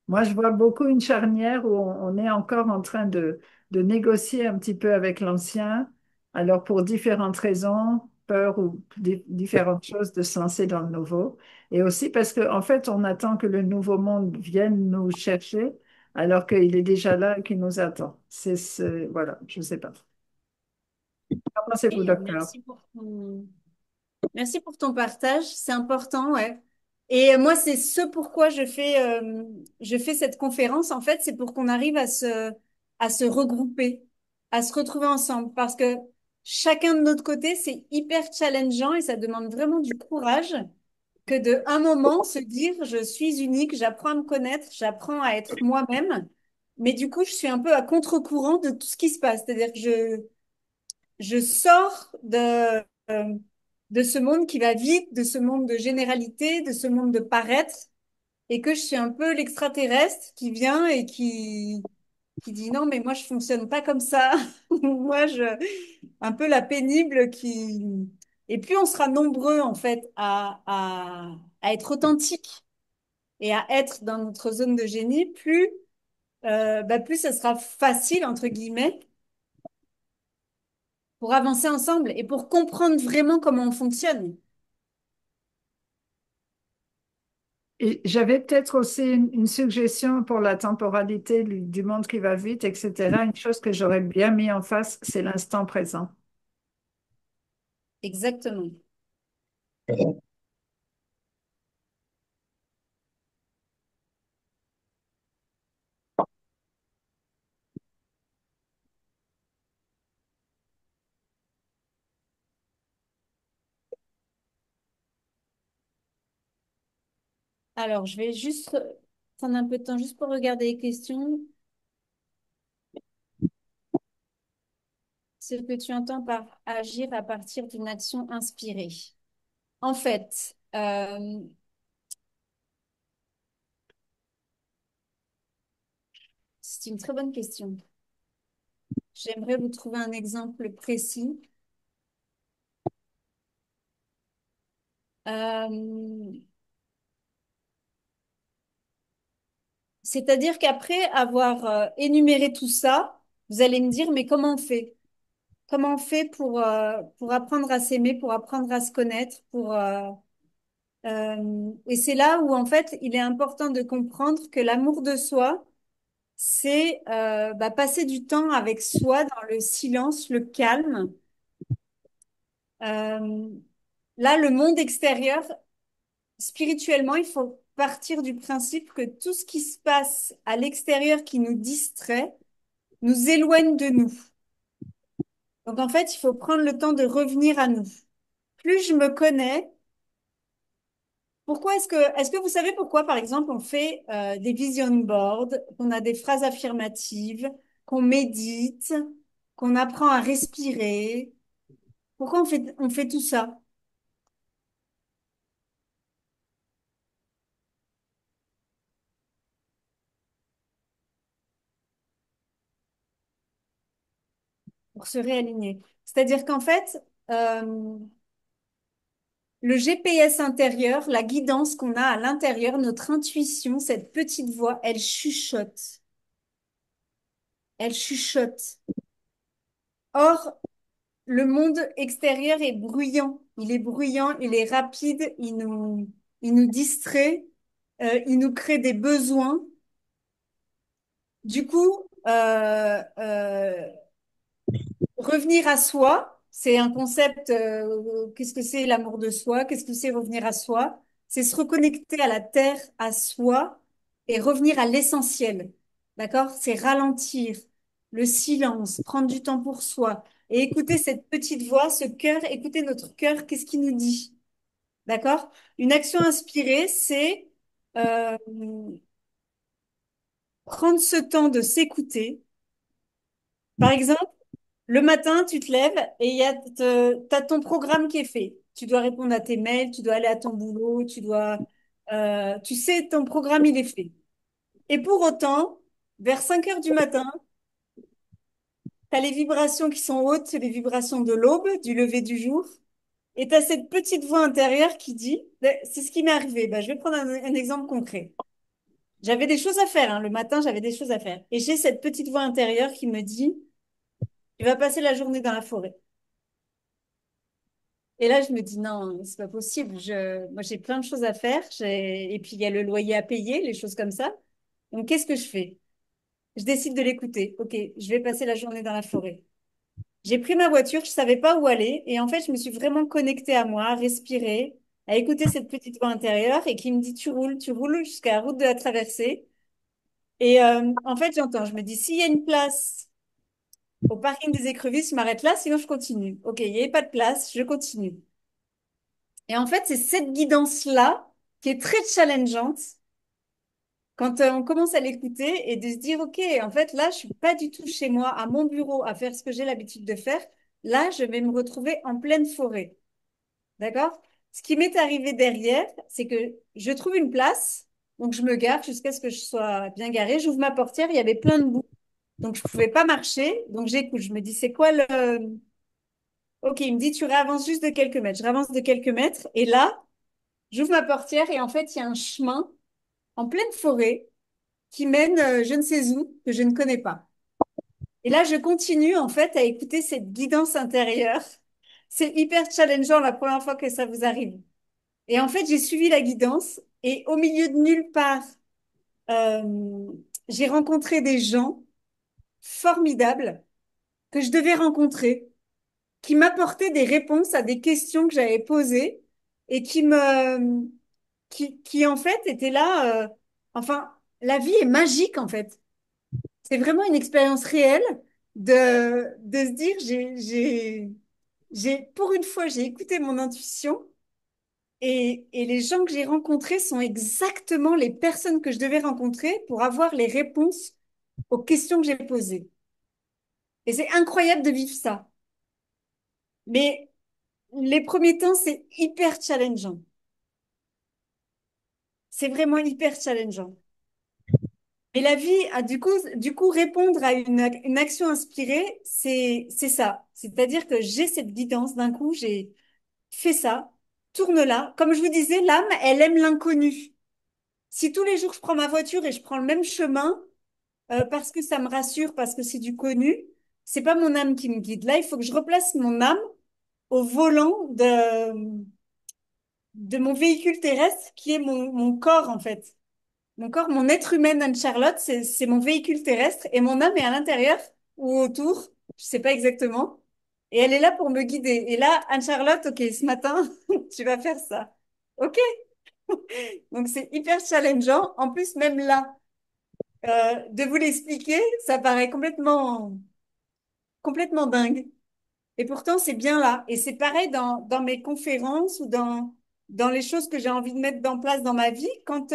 Moi, je vois beaucoup une charnière où on est encore en train de négocier un petit peu avec l'ancien, alors pour différentes raisons, peur ou différentes choses de se lancer dans le nouveau. Et aussi parce qu'en fait, on attend que le nouveau monde vienne nous chercher, alors qu'il est déjà là et qu'il nous attend. Voilà, je ne sais pas. Qu'en pensez-vous, Et docteur? merci pour ton partage, c'est important, ouais. Et moi, c'est ce pourquoi je fais cette conférence. En fait, c'est pour qu'on arrive à se regrouper, à se retrouver ensemble. Parce que chacun de notre côté, c'est hyper challengeant et ça demande vraiment du courage que de un moment se dire, je suis unique, j'apprends à me connaître, j'apprends à être moi-même. Mais du coup, je suis un peu à contre-courant de tout ce qui se passe. C'est-à-dire que je sors de ce monde qui va vite, de ce monde de généralité, de ce monde de paraître, et que je suis un peu l'extraterrestre qui vient et qui dit non, mais moi je fonctionne pas comme ça. Moi, un peu la pénible qui. Et plus on sera nombreux en fait à être authentique et à être dans notre zone de génie, plus ça sera facile entre guillemets pour avancer ensemble et pour comprendre vraiment comment on fonctionne. Et j'avais peut-être aussi une suggestion pour la temporalité du monde qui va vite, etc. Une chose que j'aurais bien mis en face, c'est l'instant présent. Exactement. Alors, je vais juste prendre un peu de temps juste pour regarder les questions. Ce que tu entends par agir à partir d'une action inspirée. En fait, c'est une très bonne question. J'aimerais vous trouver un exemple précis. Euh, C'est-à-dire qu'après avoir énuméré tout ça, vous allez me dire, mais comment on fait? Comment on fait pour apprendre à s'aimer, pour apprendre à se connaître, et c'est là où, en fait, il est important de comprendre que l'amour de soi, c'est passer du temps avec soi dans le silence, le calme. Euh, Là, le monde extérieur, spirituellement, il faut partir du principe que tout ce qui se passe à l'extérieur qui nous distrait nous éloigne de nous. Donc, en fait, il faut prendre le temps de revenir à nous. Plus je me connais, est-ce que vous savez pourquoi, par exemple, on fait des vision boards, qu'on a des phrases affirmatives, qu'on médite, qu'on apprend à respirer? Pourquoi on fait tout ça? Pour se réaligner. C'est-à-dire qu'en fait, euh, le GPS intérieur, la guidance qu'on a à l'intérieur, notre intuition, cette petite voix, elle chuchote. Elle chuchote. Or, le monde extérieur est bruyant. Il est bruyant, il est rapide, il nous distrait, il nous crée des besoins. Du coup, revenir à soi, c'est un concept. Qu'est-ce que c'est l'amour de soi? Qu'est-ce que c'est revenir à soi? C'est se reconnecter à la terre, à soi et revenir à l'essentiel. D'accord? C'est ralentir, le silence, prendre du temps pour soi et écouter cette petite voix, ce cœur, écouter notre cœur, qu'est-ce qu'il nous dit? D'accord? Une action inspirée, c'est euh, prendre ce temps de s'écouter. Par exemple, le matin, tu te lèves et t'as ton programme qui est fait. Tu dois répondre à tes mails, tu dois aller à ton boulot, tu dois. Tu sais, ton programme, il est fait. Et pour autant, vers 5 heures du matin, tu as les vibrations qui sont hautes, c'est les vibrations de l'aube, du lever du jour. Et tu as cette petite voix intérieure qui dit, ben, c'est ce qui m'est arrivé. Ben, je vais prendre un exemple concret. J'avais des choses à faire, hein. Le matin, j'avais des choses à faire. Et j'ai cette petite voix intérieure qui me dit, tu vas passer la journée dans la forêt. Et là, je me dis, non, c'est pas possible. Moi, j'ai plein de choses à faire. Et puis, il y a le loyer à payer, les choses comme ça. Donc, qu'est-ce que je fais? Je décide de l'écouter. Ok, je vais passer la journée dans la forêt. J'ai pris ma voiture, je savais pas où aller. Et en fait, je me suis vraiment connectée à moi, à respirer, à écouter cette petite voix intérieure et qui me dit, tu roules jusqu'à la route de la traversée. Et en fait, j'entends, je me dis, s'il y a une place au parking des écrevisses, je m'arrête là, sinon je continue. Ok, il n'y avait pas de place, je continue. Et en fait, c'est cette guidance-là qui est très challengeante quand on commence à l'écouter et de se dire, OK, en fait, là, je suis pas du tout chez moi, à mon bureau, à faire ce que j'ai l'habitude de faire. Là, je vais me retrouver en pleine forêt. D'accord? Ce qui m'est arrivé derrière, c'est que je trouve une place, donc je me gare jusqu'à ce que je sois bien garée. J'ouvre ma portière, il y avait plein de boue. Donc, je pouvais pas marcher. Donc, j'écoute. Je me dis, c'est quoi le... OK, il me dit, tu réavances juste de quelques mètres. Je réavance de quelques mètres. Et là, j'ouvre ma portière et en fait, il y a un chemin en pleine forêt qui mène je ne sais où, que je ne connais pas. Et là, je continue en fait à écouter cette guidance intérieure. C'est hyper challengeant la première fois que ça vous arrive. Et en fait, j'ai suivi la guidance et au milieu de nulle part, euh, j'ai rencontré des gens formidables que je devais rencontrer, qui m'apportaient des réponses à des questions que j'avais posées et qui en fait étaient là. Enfin, la vie est magique en fait. C'est vraiment une expérience réelle de se dire, pour une fois, j'ai écouté mon intuition et les gens que j'ai rencontrés sont exactement les personnes que je devais rencontrer pour avoir les réponses aux questions que j'ai posées. Et c'est incroyable de vivre ça. Mais les premiers temps, c'est hyper challengeant. C'est vraiment hyper challengeant. Et la vie, du coup, répondre à une action inspirée, c'est ça. C'est-à-dire que j'ai cette guidance. D'un coup, j'ai fait ça, tourne là. Comme je vous disais, l'âme, elle aime l'inconnu. Si tous les jours je prends ma voiture et je prends le même chemin, parce que ça me rassure, parce que c'est du connu, c'est pas mon âme qui me guide. Là, il faut que je replace mon âme au volant de mon véhicule terrestre, qui est mon corps, en fait. Mon corps, mon être humain, Anne-Charlotte, c'est mon véhicule terrestre et mon âme est à l'intérieur ou autour, je sais pas exactement. Et elle est là pour me guider. Et là, Anne-Charlotte, ok, ce matin, tu vas faire ça. Ok, donc c'est hyper challengeant. En plus, même là, de vous l'expliquer, ça paraît complètement dingue. Et pourtant, c'est bien là. Et c'est pareil dans mes conférences ou dans les choses que j'ai envie de mettre en place dans ma vie. Quand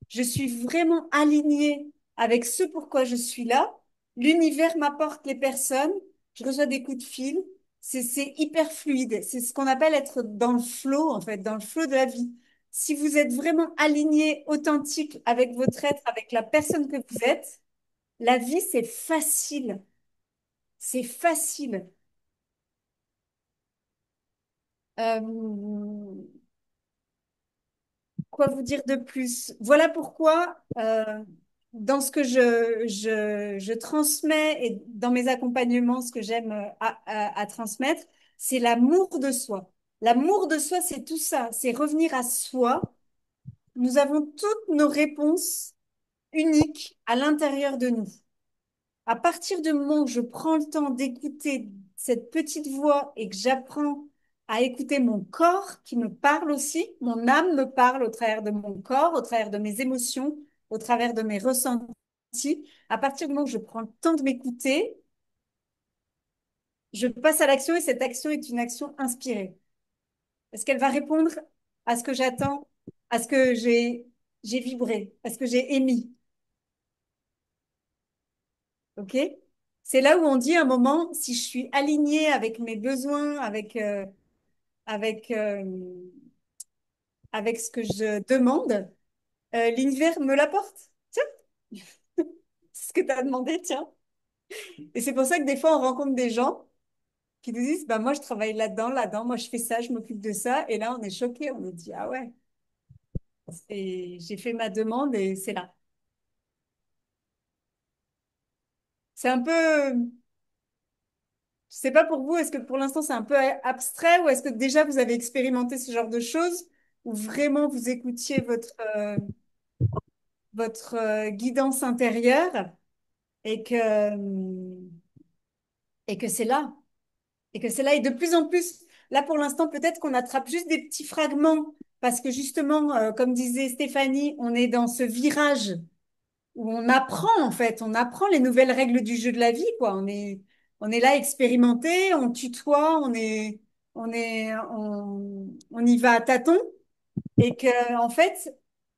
je suis vraiment alignée avec ce pourquoi je suis là, l'univers m'apporte les personnes, je reçois des coups de fil. C'est hyper fluide. C'est ce qu'on appelle être dans le flow, en fait, dans le flow de la vie. Si vous êtes vraiment aligné, authentique avec votre être, avec la personne que vous êtes, la vie, c'est facile. C'est facile. Euh, quoi vous dire de plus? Voilà pourquoi, dans ce que je transmets et dans mes accompagnements, ce que j'aime à transmettre, c'est l'amour de soi. L'amour de soi, c'est tout ça, c'est revenir à soi. Nous avons toutes nos réponses uniques à l'intérieur de nous. À partir du moment où je prends le temps d'écouter cette petite voix et que j'apprends à écouter mon corps qui me parle aussi, mon âme me parle au travers de mon corps, au travers de mes émotions, au travers de mes ressentis, à partir du moment où je prends le temps de m'écouter, je passe à l'action et cette action est une action inspirée. Parce qu'elle va répondre à ce que j'attends, à ce que j'ai vibré, à ce que j'ai émis. OK? C'est là où on dit à un moment, si je suis alignée avec mes besoins, avec avec ce que je demande, l'univers me l'apporte. Tiens, c'est ce que tu as demandé, tiens. Et c'est pour ça que des fois, on rencontre des gens qui nous disent, bah, moi, je travaille là-dedans, là-dedans, moi, je fais ça, je m'occupe de ça. Et là, on est choqué, on nous dit, ah ouais, j'ai fait ma demande et c'est là. C'est un peu, je sais pas pour vous, est-ce que pour l'instant, c'est un peu abstrait ou est-ce que déjà, vous avez expérimenté ce genre de choses ou vraiment vous écoutiez votre guidance intérieure et que c'est là. Et que c'est là. Et de plus en plus, là pour l'instant, peut-être qu'on attrape juste des petits fragments parce que justement, comme disait Stéphanie, on est dans ce virage où on apprend en fait, on apprend les nouvelles règles du jeu de la vie, quoi. On est là expérimenté, on tutoie, on y va à tâtons et que en fait,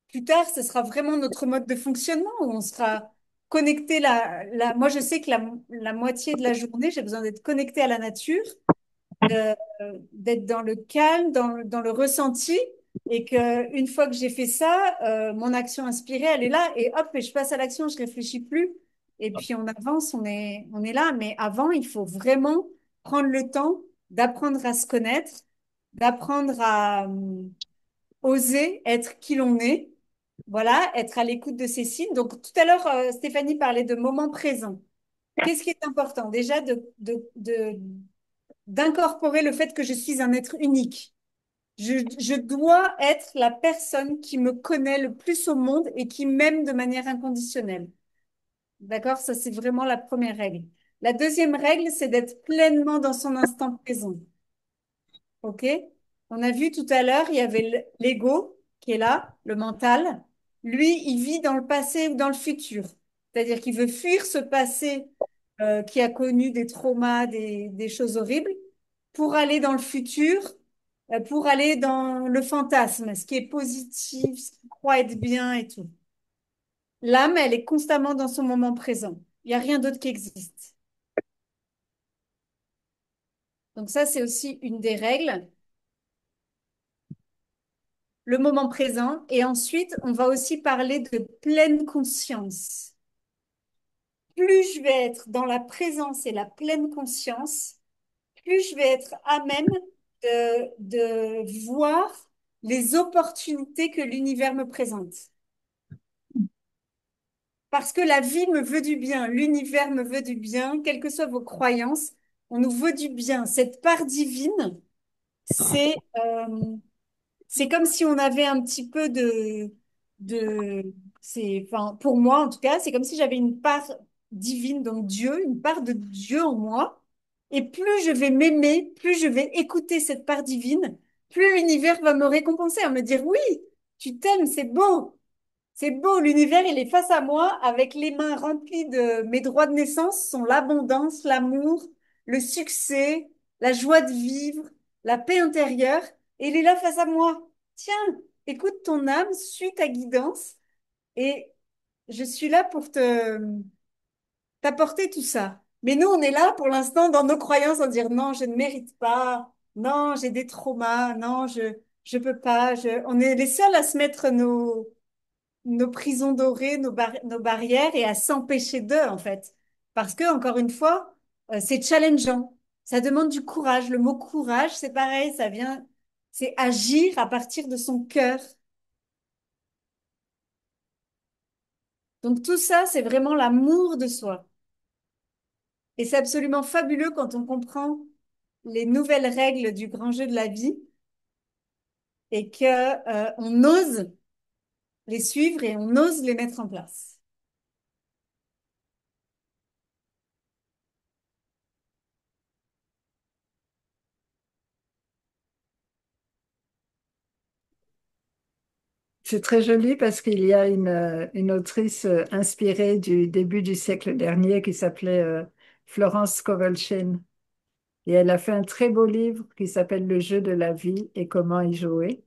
plus tard, ce sera vraiment notre mode de fonctionnement où on sera connecté moi, je sais que la moitié de la journée, j'ai besoin d'être connecté à la nature de- d'être dans le calme, dans le ressenti, et que une fois que j'ai fait ça, mon action inspirée, elle est là, et hop, et je passe à l'action, je réfléchis plus, et puis on avance, on est là. Mais avant, il faut vraiment prendre le temps d'apprendre à se connaître, d'apprendre à oser être qui l'on est, voilà, être à l'écoute de ses signes. Donc tout à l'heure, Stéphanie parlait de moment présent. Qu'est-ce qui est important? Déjà d'incorporer le fait que je suis un être unique. Je dois être la personne qui me connaît le plus au monde et qui m'aime de manière inconditionnelle. D'accord? Ça, c'est vraiment la première règle. La deuxième règle, c'est d'être pleinement dans son instant présent. OK? On a vu tout à l'heure, il y avait l'ego qui est là, le mental. Lui, il vit dans le passé ou dans le futur. C'est-à-dire qu'il veut fuir ce passé qui a connu des traumas, des choses horribles, pour aller dans le futur, pour aller dans le fantasme, ce qui est positif, ce qui croit être bien et tout. L'âme, elle est constamment dans son moment présent. Il n'y a rien d'autre qui existe. Donc ça, c'est aussi une des règles, le moment présent. Et ensuite, on va aussi parler de pleine conscience. Plus je vais être dans la présence et la pleine conscience, plus je vais être à même de voir les opportunités que l'univers me présente. Parce que la vie me veut du bien, l'univers me veut du bien, quelles que soient vos croyances, on nous veut du bien. Cette part divine, c'est c'est comme si on avait un petit peu enfin, pour moi en tout cas, c'est comme si j'avais une part divine, donc Dieu, une part de Dieu en moi. Et plus je vais m'aimer, plus je vais écouter cette part divine, plus l'univers va me récompenser, à me dire oui, tu t'aimes, c'est beau. C'est beau, l'univers, il est face à moi avec les mains remplies de mes droits de naissance, sont l'abondance, l'amour, le succès, la joie de vivre, la paix intérieure. Et il est là face à moi. Tiens, écoute ton âme, suis ta guidance et je suis là pour t'apporter tout ça. Mais nous, on est là pour l'instant dans nos croyances en dire non, je ne mérite pas, non, j'ai des traumas, non, je peux pas. On est les seuls à se mettre nos prisons dorées, nos barrières et à s'empêcher d'eux, en fait. Parce que, encore une fois, c'est challengeant. Ça demande du courage. Le mot courage, c'est pareil, c'est agir à partir de son cœur. Donc tout ça, c'est vraiment l'amour de soi. Et c'est absolument fabuleux quand on comprend les nouvelles règles du grand jeu de la vie et que, on ose les suivre et on ose les mettre en place. C'est très joli parce qu'il y a une autrice inspirée du début du siècle dernier qui s'appelait Florence Scovel-Shinn. Et elle a fait un très beau livre qui s'appelle Le jeu de la vie et comment y jouer.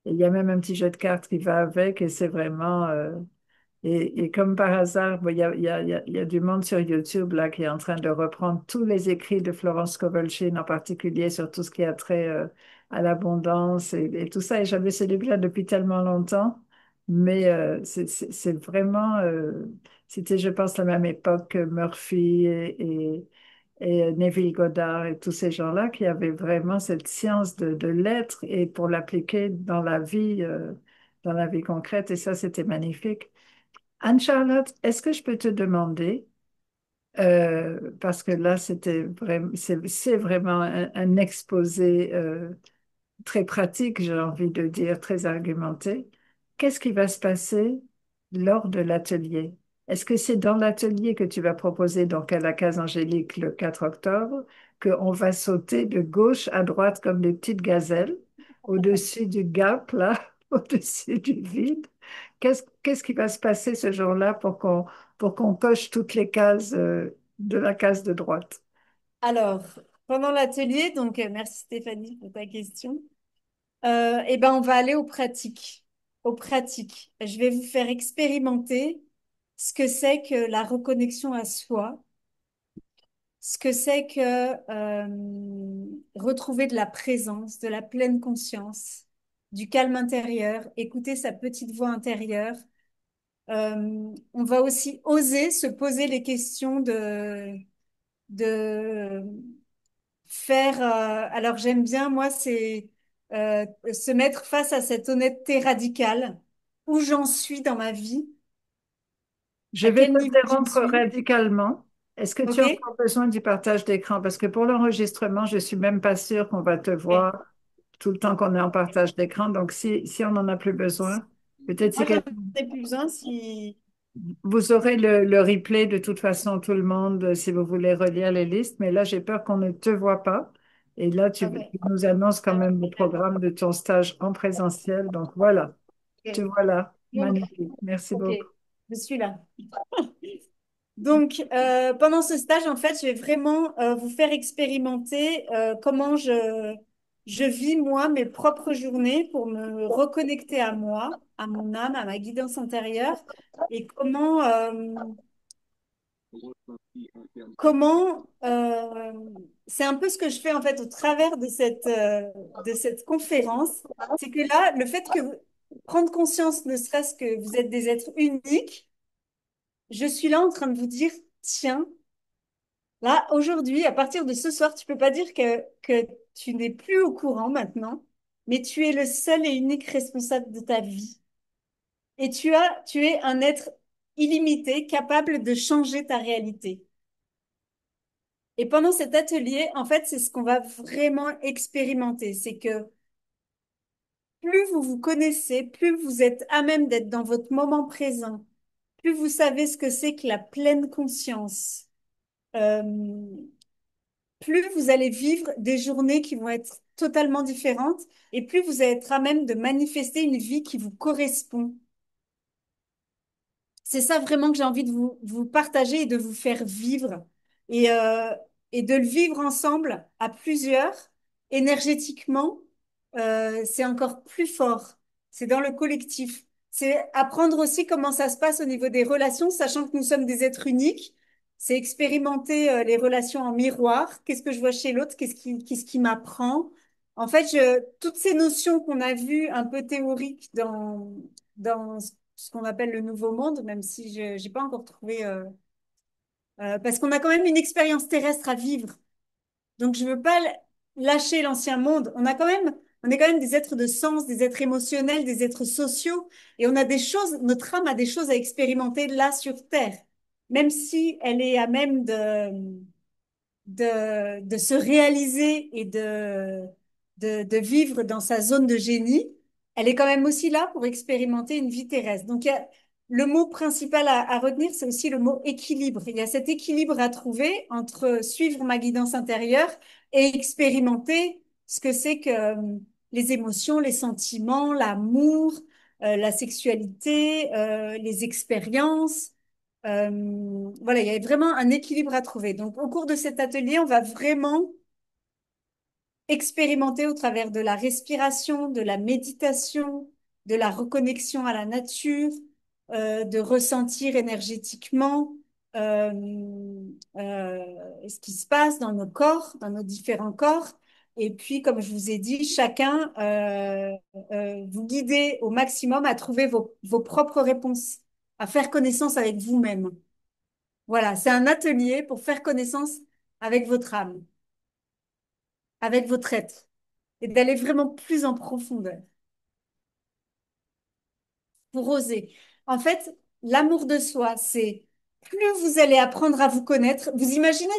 Et il y a même un petit jeu de cartes qui va avec et c'est vraiment Et comme par hasard, bon, il y a du monde sur YouTube là, qui est en train de reprendre tous les écrits de Florence Kowalczyk, en particulier sur tout ce qui a trait à l'abondance et tout ça. Et j'avais ce livre-là depuis tellement longtemps, mais c'est vraiment, c'était, je pense, la même époque que Murphy et Neville Goddard et tous ces gens-là qui avaient vraiment cette science de l'être et pour l'appliquer dans la vie concrète. Et ça, c'était magnifique. Anne-Charlotte, est-ce que je peux te demander, parce que là, c'est vraiment un exposé très pratique, j'ai envie de dire, très argumenté. Qu'est-ce qui va se passer lors de l'atelier? Est-ce que c'est dans l'atelier que tu vas proposer, donc à la case Angélique le 4 octobre, qu'on va sauter de gauche à droite comme des petites gazelles, au-dessus du gap, là, au-dessus du vide? Qu'est-ce qui va se passer ce jour-là pour qu'on coche toutes les cases de la case de droite? Alors, pendant l'atelier, donc merci Stéphanie pour ta question. Eh ben, on va aller aux pratiques. Aux pratiques. Je vais vous faire expérimenter ce que c'est que la reconnexion à soi, ce que c'est que retrouver de la présence, de la pleine conscience, du calme intérieur, écouter sa petite voix intérieure. On va aussi oser se poser les questions de faire. Alors j'aime bien, moi, c'est se mettre face à cette honnêteté radicale. Où j'en suis dans ma vie, Je à vais quel niveau j'en t'interrompre suis. radicalement. Est-ce que tu OK? as encore besoin du partage d'écran? Parce que pour l'enregistrement, je suis même pas sûre qu'on va te OK. voir tout le temps qu'on est en partage d'écran. Donc, si on n'en a plus besoin, peut-être si Moi, j'en quelqu'un... ai plus besoin si. Vous aurez le replay de toute façon, tout le monde, si vous voulez relire les listes. Mais là, j'ai peur qu'on ne te voit pas. Et là, OK. tu nous annonces quand même le programme de ton stage en présentiel. Donc, voilà, te OK. voilà. Donc, Magnifique. Merci OK. beaucoup. Je suis là. Donc, pendant ce stage, en fait, je vais vraiment vous faire expérimenter comment je vis, moi, mes propres journées pour me reconnecter à moi, à mon âme, à ma guidance intérieure, et comment c'est un peu ce que je fais, en fait, au travers de cette conférence. C'est que là, le fait que prendre conscience, ne serait-ce que vous êtes des êtres uniques, je suis là en train de vous dire, tiens, là, aujourd'hui, à partir de ce soir, tu peux pas dire que tu n'es plus au courant maintenant, mais tu es le seul et unique responsable de ta vie. Et tu es un être illimité, capable de changer ta réalité. Et pendant cet atelier, en fait, c'est ce qu'on va vraiment expérimenter. C'est que plus vous vous connaissez, plus vous êtes à même d'être dans votre moment présent, plus vous savez ce que c'est que la pleine conscience. Euh, plus vous allez vivre des journées qui vont être totalement différentes et plus vous allez être à même de manifester une vie qui vous correspond. C'est ça vraiment que j'ai envie de vous partager et de vous faire vivre et, euh, et de le vivre ensemble à plusieurs, énergétiquement, c'est encore plus fort. C'est dans le collectif. C'est apprendre aussi comment ça se passe au niveau des relations, sachant que nous sommes des êtres uniques. C'est expérimenter les relations en miroir. Qu'est-ce que je vois chez l'autre? Qu'est-ce qui m'apprend? En fait, toutes ces notions qu'on a vues un peu théoriques dans ce qu'on appelle le nouveau monde, même si je n'ai pas encore trouvé, parce qu'on a quand même une expérience terrestre à vivre. Donc, je veux pas lâcher l'ancien monde. On est quand même des êtres de sens, des êtres émotionnels, des êtres sociaux, et on a des choses, notre âme a des choses à expérimenter là sur Terre, même si elle est à même de se réaliser et de vivre dans sa zone de génie, elle est quand même aussi là pour expérimenter une vie terrestre. Donc, le mot principal à retenir, c'est aussi le mot équilibre. Il y a cet équilibre à trouver entre suivre ma guidance intérieure et expérimenter ce que c'est que les émotions, les sentiments, l'amour, la sexualité, les expériences. Voilà, il y a vraiment un équilibre à trouver. Donc, au cours de cet atelier, on va vraiment expérimenter au travers de la respiration, de la méditation, de la reconnexion à la nature, de ressentir énergétiquement euh, ce qui se passe dans nos corps, dans nos différents corps. Et puis, comme je vous ai dit, chacun vous guidez au maximum à trouver vos propres réponses, à faire connaissance avec vous-même. Voilà, c'est un atelier pour faire connaissance avec votre âme, avec votre être, et d'aller vraiment plus en profondeur, pour oser. En fait, l'amour de soi, c'est plus vous allez apprendre à vous connaître. Vous imaginez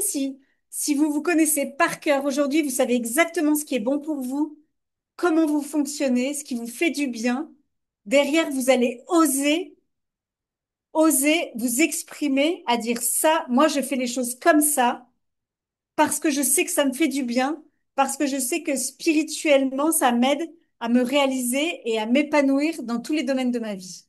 si vous vous connaissez par cœur aujourd'hui, vous savez exactement ce qui est bon pour vous, comment vous fonctionnez, ce qui vous fait du bien. Derrière, vous allez oser vous exprimer à dire ça, moi je fais les choses comme ça parce que je sais que ça me fait du bien, parce que je sais que spirituellement, ça m'aide à me réaliser et à m'épanouir dans tous les domaines de ma vie.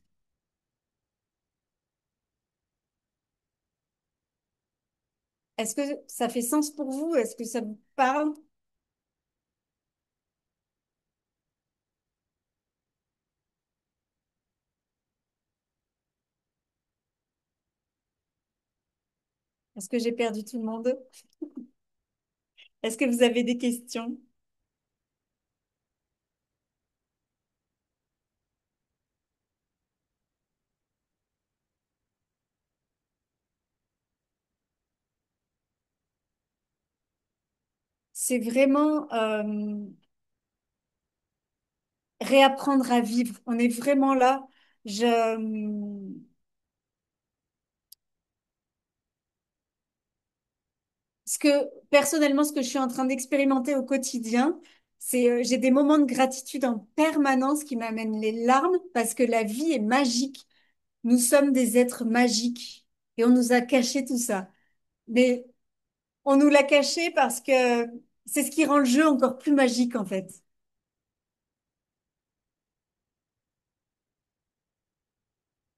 Est-ce que ça fait sens pour vous? Est-ce que ça vous parle? Est-ce que j'ai perdu tout le monde? Est-ce que vous avez des questions? C'est vraiment réapprendre à vivre. On est vraiment là. Je, personnellement, ce que je suis en train d'expérimenter au quotidien, c'est j'ai des moments de gratitude en permanence qui m'amènent les larmes parce que la vie est magique. Nous sommes des êtres magiques et on nous a caché tout ça. Mais on nous l'a caché parce que c'est ce qui rend le jeu encore plus magique en fait.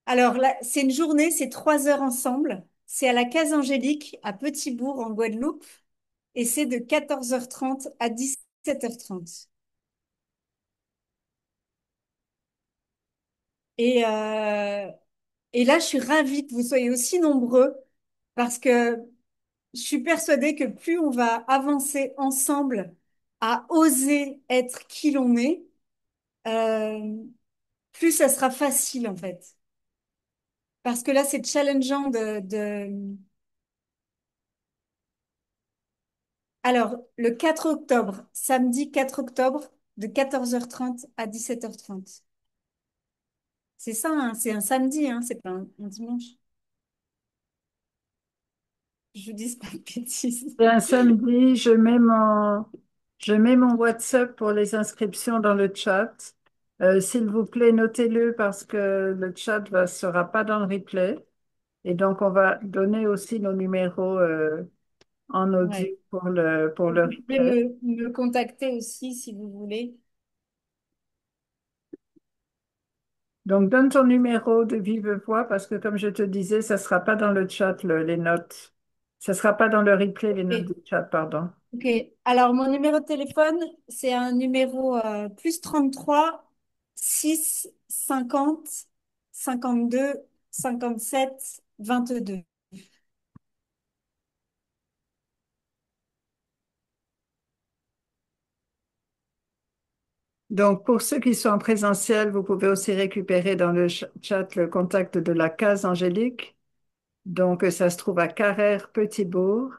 Alors là, c'est une journée, c'est 3 heures ensemble. C'est à la Case Angélique à Petit-Bourg en Guadeloupe et c'est de 14h30 à 17h30. Et, euh, et là, je suis ravie que vous soyez aussi nombreux parce que je suis persuadée que plus on va avancer ensemble à oser être qui l'on est, euh, plus ça sera facile en fait. Parce que là, c'est challengeant Alors, le 4 octobre, samedi 4 octobre, de 14h30 à 17h30. C'est ça, hein, c'est un samedi, hein, c'est pas un dimanche. Je vous dis pas de bêtises. Et un samedi, je mets mon WhatsApp pour les inscriptions dans le chat. S'il vous plaît, notez-le parce que le chat ne sera pas dans le replay. Et donc, on va donner aussi nos numéros en audio Ouais. pour le Vous pouvez replay. me contacter aussi si vous voulez. Donc, donne ton numéro de vive voix parce que, comme je te disais, ça ne sera pas dans le chat, les notes. Ça ne sera pas dans le replay, les notes Ok. du chat, pardon. Ok. Alors, mon numéro de téléphone, c'est un numéro plus 33 6 50 52 57 22. Donc, pour ceux qui sont en présentiel, vous pouvez aussi récupérer dans le chat le contact de la case Angélique. Donc, ça se trouve à Carrère, Petit-Bourg.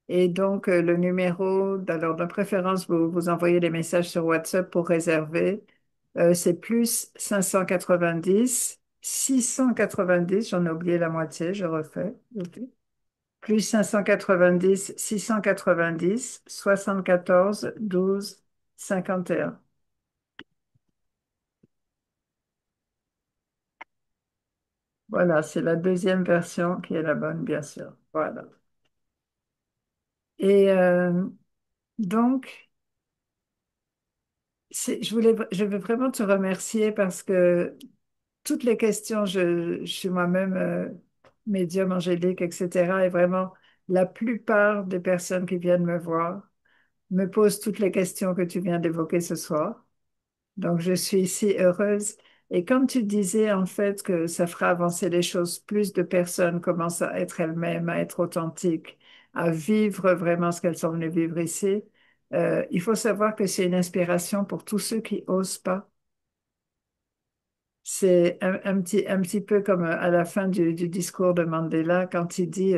Et donc, le numéro, alors de préférence, vous envoyez des messages sur WhatsApp pour réserver. C'est plus 590, 690, j'en ai oublié la moitié, je refais. Ok. Plus 590, 690, 74, 12, 51. Voilà, c'est la deuxième version qui est la bonne, bien sûr. Voilà. Et donc, je veux vraiment te remercier parce que toutes les questions, je suis moi-même médium angélique, etc. Et vraiment, la plupart des personnes qui viennent me voir me posent toutes les questions que tu viens d'évoquer ce soir. Donc, je suis si heureuse. Et comme tu disais, en fait, que ça fera avancer les choses, plus de personnes commencent à être elles-mêmes, à être authentiques, à vivre vraiment ce qu'elles sont venues vivre ici. Il faut savoir que c'est une inspiration pour tous ceux qui osent pas. C'est un petit peu comme à la fin du discours de Mandela, quand il dit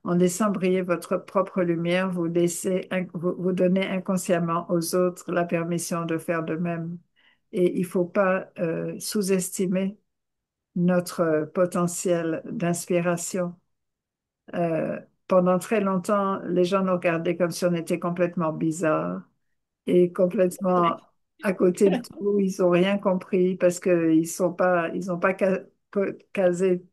en laissant briller votre propre lumière, vous laissez, vous donnez inconsciemment aux autres la permission de faire de même. Et il faut pas sous-estimer notre potentiel d'inspiration. Pendant très longtemps, les gens nous regardaient comme si on était complètement bizarre et complètement à côté de tout. Ils n'ont rien compris parce ils n'ont pas casé,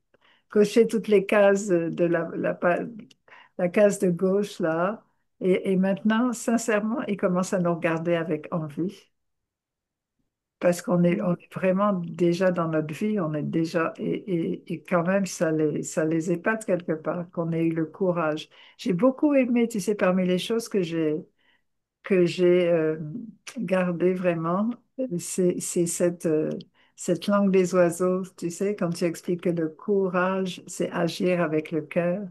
coché toutes les cases de la case de gauche là. Et maintenant, sincèrement, ils commencent à nous regarder avec envie. Parce on est vraiment déjà dans notre vie, on est déjà, et quand même, ça les épate quelque part, qu'on ait eu le courage. J'ai beaucoup aimé, tu sais, parmi les choses que j'ai gardées vraiment, c'est cette langue des oiseaux, tu sais, quand tu expliques que le courage, c'est agir avec le cœur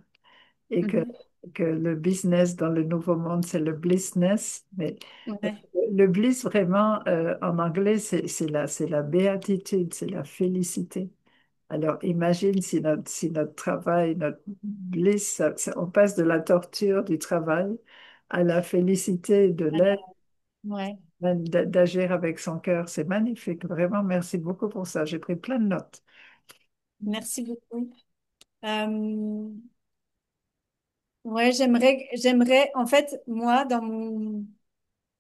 et Mhm. que le business dans le nouveau monde, c'est le blissness. Mais Ouais. le bliss, vraiment, en anglais, c'est la béatitude, c'est la félicité. Alors, imagine si notre travail, notre bliss, on passe de la torture du travail à la félicité de l'aide, Ouais. même d'agir avec son cœur. C'est magnifique. Vraiment, merci beaucoup pour ça. J'ai pris plein de notes. Merci beaucoup. Euh, ouais, en fait, moi,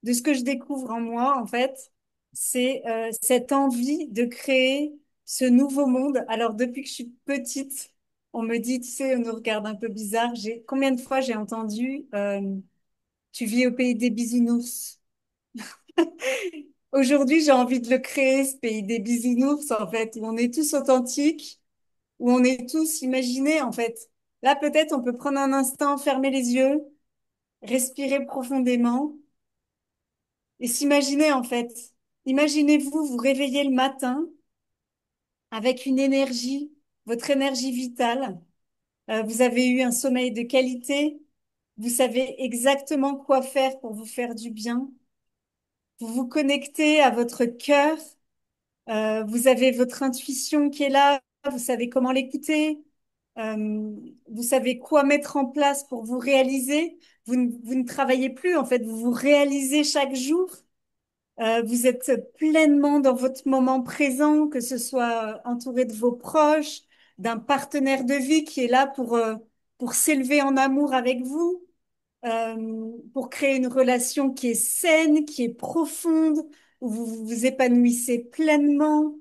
de ce que je découvre en moi, en fait, c'est cette envie de créer ce nouveau monde. Alors, depuis que je suis petite, on me dit, tu sais, on nous regarde un peu bizarre. Combien de fois j'ai entendu, tu vis au pays des bisounours. Aujourd'hui, j'ai envie de le créer, ce pays des bisounours, en fait, où on est tous authentiques, où on est tous imaginés, en fait. Là, peut-être, on peut prendre un instant, fermer les yeux, respirer profondément et s'imaginer, en fait. Imaginez-vous vous réveiller le matin avec une énergie, votre énergie vitale. Vous avez eu un sommeil de qualité. Vous savez exactement quoi faire pour vous faire du bien. Vous vous connectez à votre cœur. Vous avez votre intuition qui est là. Vous savez comment l'écouter. Euh, vous savez quoi mettre en place pour vous réaliser. Vous ne travaillez plus, en fait. Vous vous réalisez chaque jour. Vous êtes pleinement dans votre moment présent, que ce soit entouré de vos proches, d'un partenaire de vie qui est là pour s'élever en amour avec vous, pour créer une relation qui est saine, qui est profonde, où vous vous épanouissez pleinement,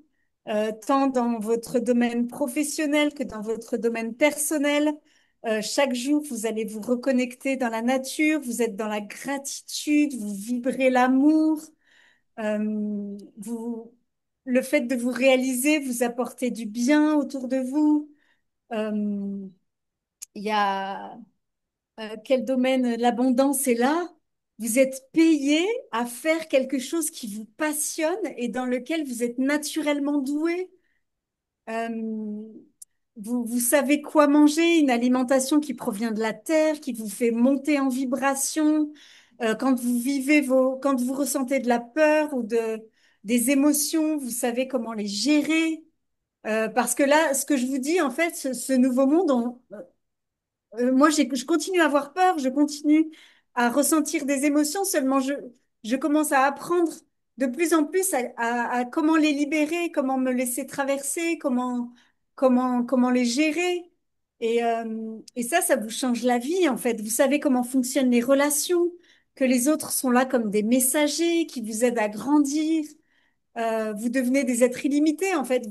tant dans votre domaine professionnel que dans votre domaine personnel. Chaque jour, vous allez vous reconnecter dans la nature, vous êtes dans la gratitude, vous vibrez l'amour. Vous, le fait de vous réaliser, vous apportez du bien autour de vous. Euh, Il y a quel domaine? L'abondance est là. Vous êtes payé à faire quelque chose qui vous passionne et dans lequel vous êtes naturellement doué. Euh, vous savez quoi manger, une alimentation qui provient de la terre, qui vous fait monter en vibration. Quand vous ressentez de la peur des émotions, vous savez comment les gérer. Parce que là, ce que je vous dis, en fait, ce nouveau monde, moi, je continue à avoir peur, je continue à ressentir des émotions, seulement je commence à apprendre de plus en plus à comment les libérer, comment me laisser traverser, comment les gérer. Et ça vous change la vie, en fait. Vous savez comment fonctionnent les relations, que les autres sont là comme des messagers qui vous aident à grandir. Vous devenez des êtres illimités, en fait.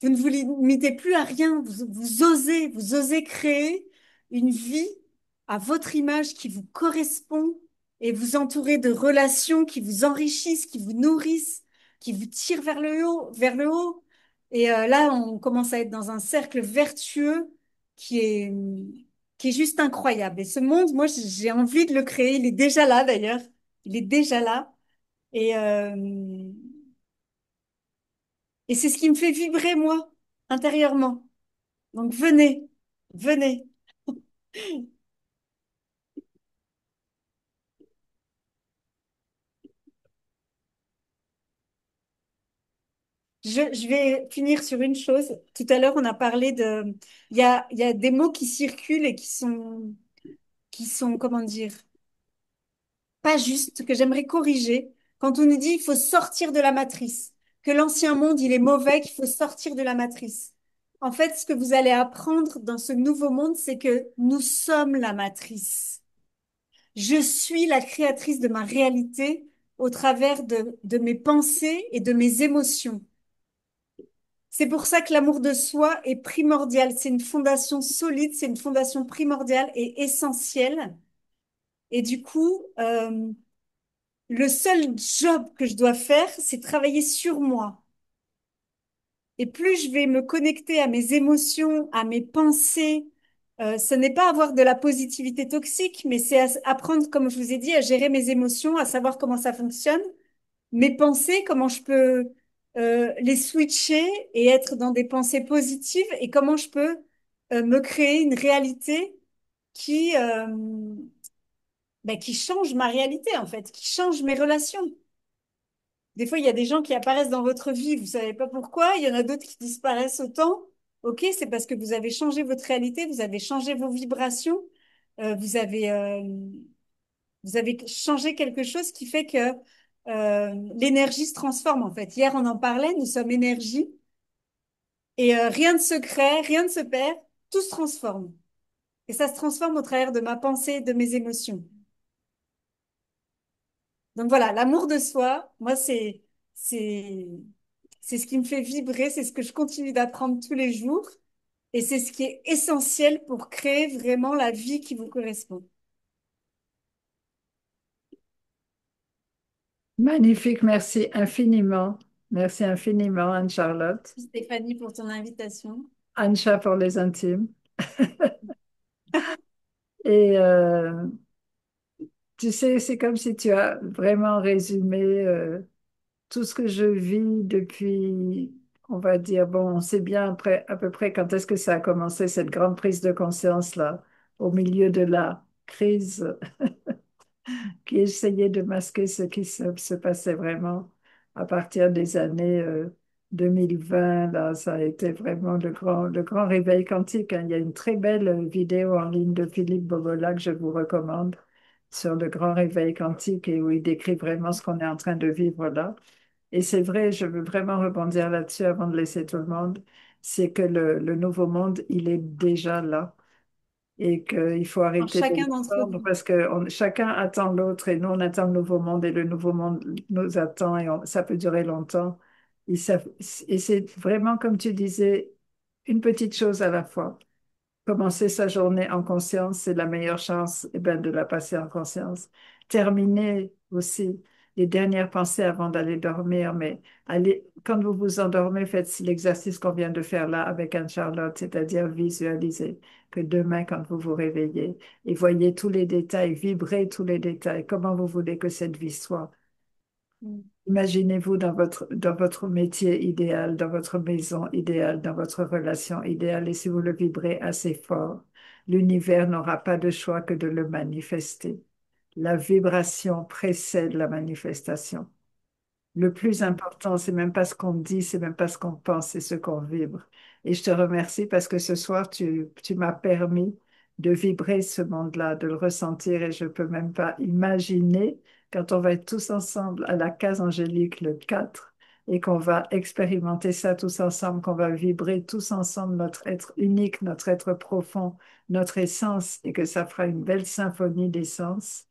Vous ne vous limitez plus à rien. Vous osez créer une vie à votre image qui vous correspond et vous entourez de relations qui vous enrichissent, qui vous nourrissent, qui vous tirent vers le haut, vers le haut. Et là, on commence à être dans un cercle vertueux qui est, qui est juste incroyable. Et ce monde, moi, j'ai envie de le créer. Il est déjà là, d'ailleurs. Il est déjà là. Et, Et c'est ce qui me fait vibrer, moi, intérieurement. Donc venez, venez. Je vais finir sur une chose. Tout à l'heure, on a parlé de... il y a des mots qui circulent et qui sont, comment dire, pas justes, que j'aimerais corriger. Quand on nous dit il faut sortir de la matrice, que l'ancien monde, il est mauvais, qu'il faut sortir de la matrice. En fait, ce que vous allez apprendre dans ce nouveau monde, c'est que nous sommes la matrice. Je suis la créatrice de ma réalité au travers de mes pensées et de mes émotions. C'est pour ça que l'amour de soi est primordial. C'est une fondation solide, c'est une fondation primordiale et essentielle. Et du coup, le seul job que je dois faire, c'est travailler sur moi. Et plus je vais me connecter à mes émotions, à mes pensées, ce n'est pas avoir de la positivité toxique, mais c'est apprendre, comme je vous ai dit, à gérer mes émotions, à savoir comment ça fonctionne, mes pensées, comment je peux les switcher et être dans des pensées positives et comment je peux me créer une réalité qui, qui change ma réalité, en fait, qui change mes relations. Des fois, il y a des gens qui apparaissent dans votre vie, vous savez pas pourquoi. Il y en a d'autres qui disparaissent autant. Ok, c'est parce que vous avez changé votre réalité, vous avez changé vos vibrations, euh, vous avez, euh, vous avez changé quelque chose qui fait que l'énergie se transforme en fait. Hier, on en parlait, nous sommes énergie et rien ne se crée, rien ne se perd, tout se transforme. Et ça se transforme au travers de ma pensée, de mes émotions. Donc voilà, l'amour de soi, moi, c'est, c'est ce qui me fait vibrer, c'est ce que je continue d'apprendre tous les jours et c'est ce qui est essentiel pour créer vraiment la vie qui vous correspond. Magnifique, merci infiniment. Merci infiniment, Anne-Charlotte. Merci Stéphanie pour ton invitation. Ancha pour les intimes. Et tu sais, c'est comme si tu as vraiment résumé tout ce que je vis depuis, on va dire, bon, on sait bien après, à peu près quand est-ce que ça a commencé, cette grande prise de conscience-là, au milieu de la crise qui essayait de masquer ce qui se passait vraiment à partir des années 2020. Là, ça a été vraiment le grand réveil quantique, hein. Il y a une très belle vidéo en ligne de Philippe Bobola que je vous recommande sur le grand réveil quantique et où il décrit vraiment ce qu'on est en train de vivre là. Et c'est vrai, je veux vraiment rebondir là-dessus avant de laisser tout le monde, c'est que le nouveau monde, il est déjà là et qu'il faut En arrêter de chacun d'entre l'attendre vous. parce que chacun attend l'autre et nous, on attend le nouveau monde et le nouveau monde nous attend et ça peut durer longtemps. Et, et c'est vraiment, comme tu disais, une petite chose à la fois. Commencer sa journée en conscience, c'est la meilleure chance ben, de la passer en conscience. Terminer aussi les dernières pensées avant d'aller dormir, mais allez, quand vous vous endormez, faites l'exercice qu'on vient de faire là avec Anne-Charlotte, c'est-à-dire visualiser que demain, quand vous vous réveillez, et voyez tous les détails, vibrez tous les détails, comment vous voulez que cette vie soit. Mm. Imaginez-vous dans votre métier idéal, dans votre maison idéale, dans votre relation idéale, et si vous le vibrez assez fort, l'univers n'aura pas de choix que de le manifester. La vibration précède la manifestation. Le plus Mm. important, c'est même pas ce qu'on dit, c'est même pas ce qu'on pense, c'est ce qu'on vibre. Et je te remercie parce que ce soir, tu m'as permis de vibrer ce monde-là, de le ressentir et je peux même pas imaginer quand on va être tous ensemble à la case angélique le 4 et qu'on va expérimenter ça tous ensemble, qu'on va vibrer tous ensemble notre être unique, notre être profond, notre essence et que ça fera une belle symphonie d'essence.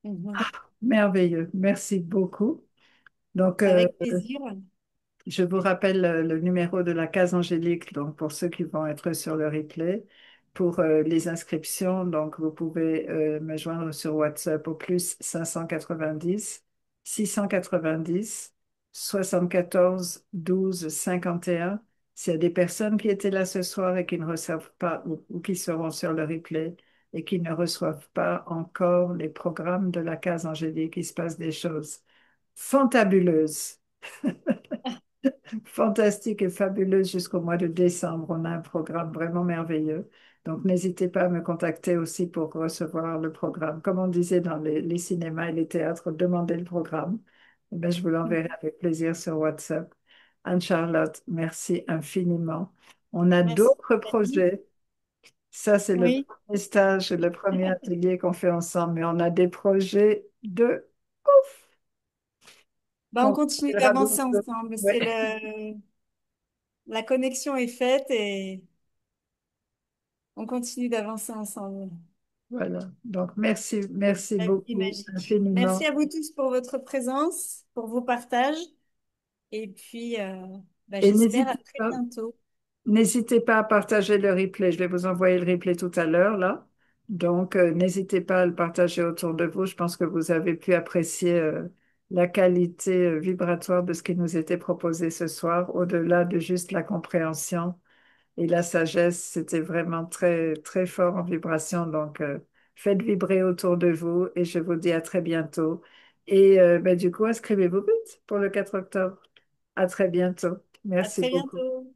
Mhm. Merveilleux. Merci beaucoup. Donc, Avec plaisir. je vous rappelle le numéro de la case angélique, donc pour ceux qui vont être sur le replay, pour les inscriptions. Donc, vous pouvez me joindre sur WhatsApp au plus 590 690 74 12 51. S'il y a des personnes qui étaient là ce soir et qui ne reçoivent pas ou qui seront sur le replay et qui ne reçoivent pas encore les programmes de la case angélique, il se passe des choses fantabuleuses. fantastique et fabuleuse jusqu'au mois de décembre. On a un programme vraiment merveilleux. Donc, n'hésitez pas à me contacter aussi pour recevoir le programme. Comme on disait dans les cinémas et les théâtres, demandez le programme. Eh bien, je vous l'enverrai avec plaisir sur WhatsApp. Anne-Charlotte, merci infiniment. On a Merci, d'autres Nathalie. projets. Ça, c'est le Oui, premier stage, le premier atelier qu'on fait ensemble, mais on a des projets de ouf bah, on qu'on continue verra d'avancer bientôt. ensemble. Ouais. La connexion est faite et on continue d'avancer ensemble. Voilà. Donc, merci, merci La vie est beaucoup, magique. Merci infiniment. à vous tous pour votre présence, pour vos partages. Et puis, bah, Et j'espère à très bientôt. n'hésitez pas à partager le replay. Je vais vous envoyer le replay tout à l'heure, là. Donc, n'hésitez pas à le partager autour de vous. Je pense que vous avez pu apprécier la qualité vibratoire de ce qui nous était proposé ce soir, au-delà de juste la compréhension et la sagesse. C'était vraiment très, très fort en vibration. Donc, faites vibrer autour de vous et je vous dis à très bientôt. Et ben, du coup, inscrivez-vous vite pour le 4 octobre. À très bientôt. À Merci très beaucoup. bientôt.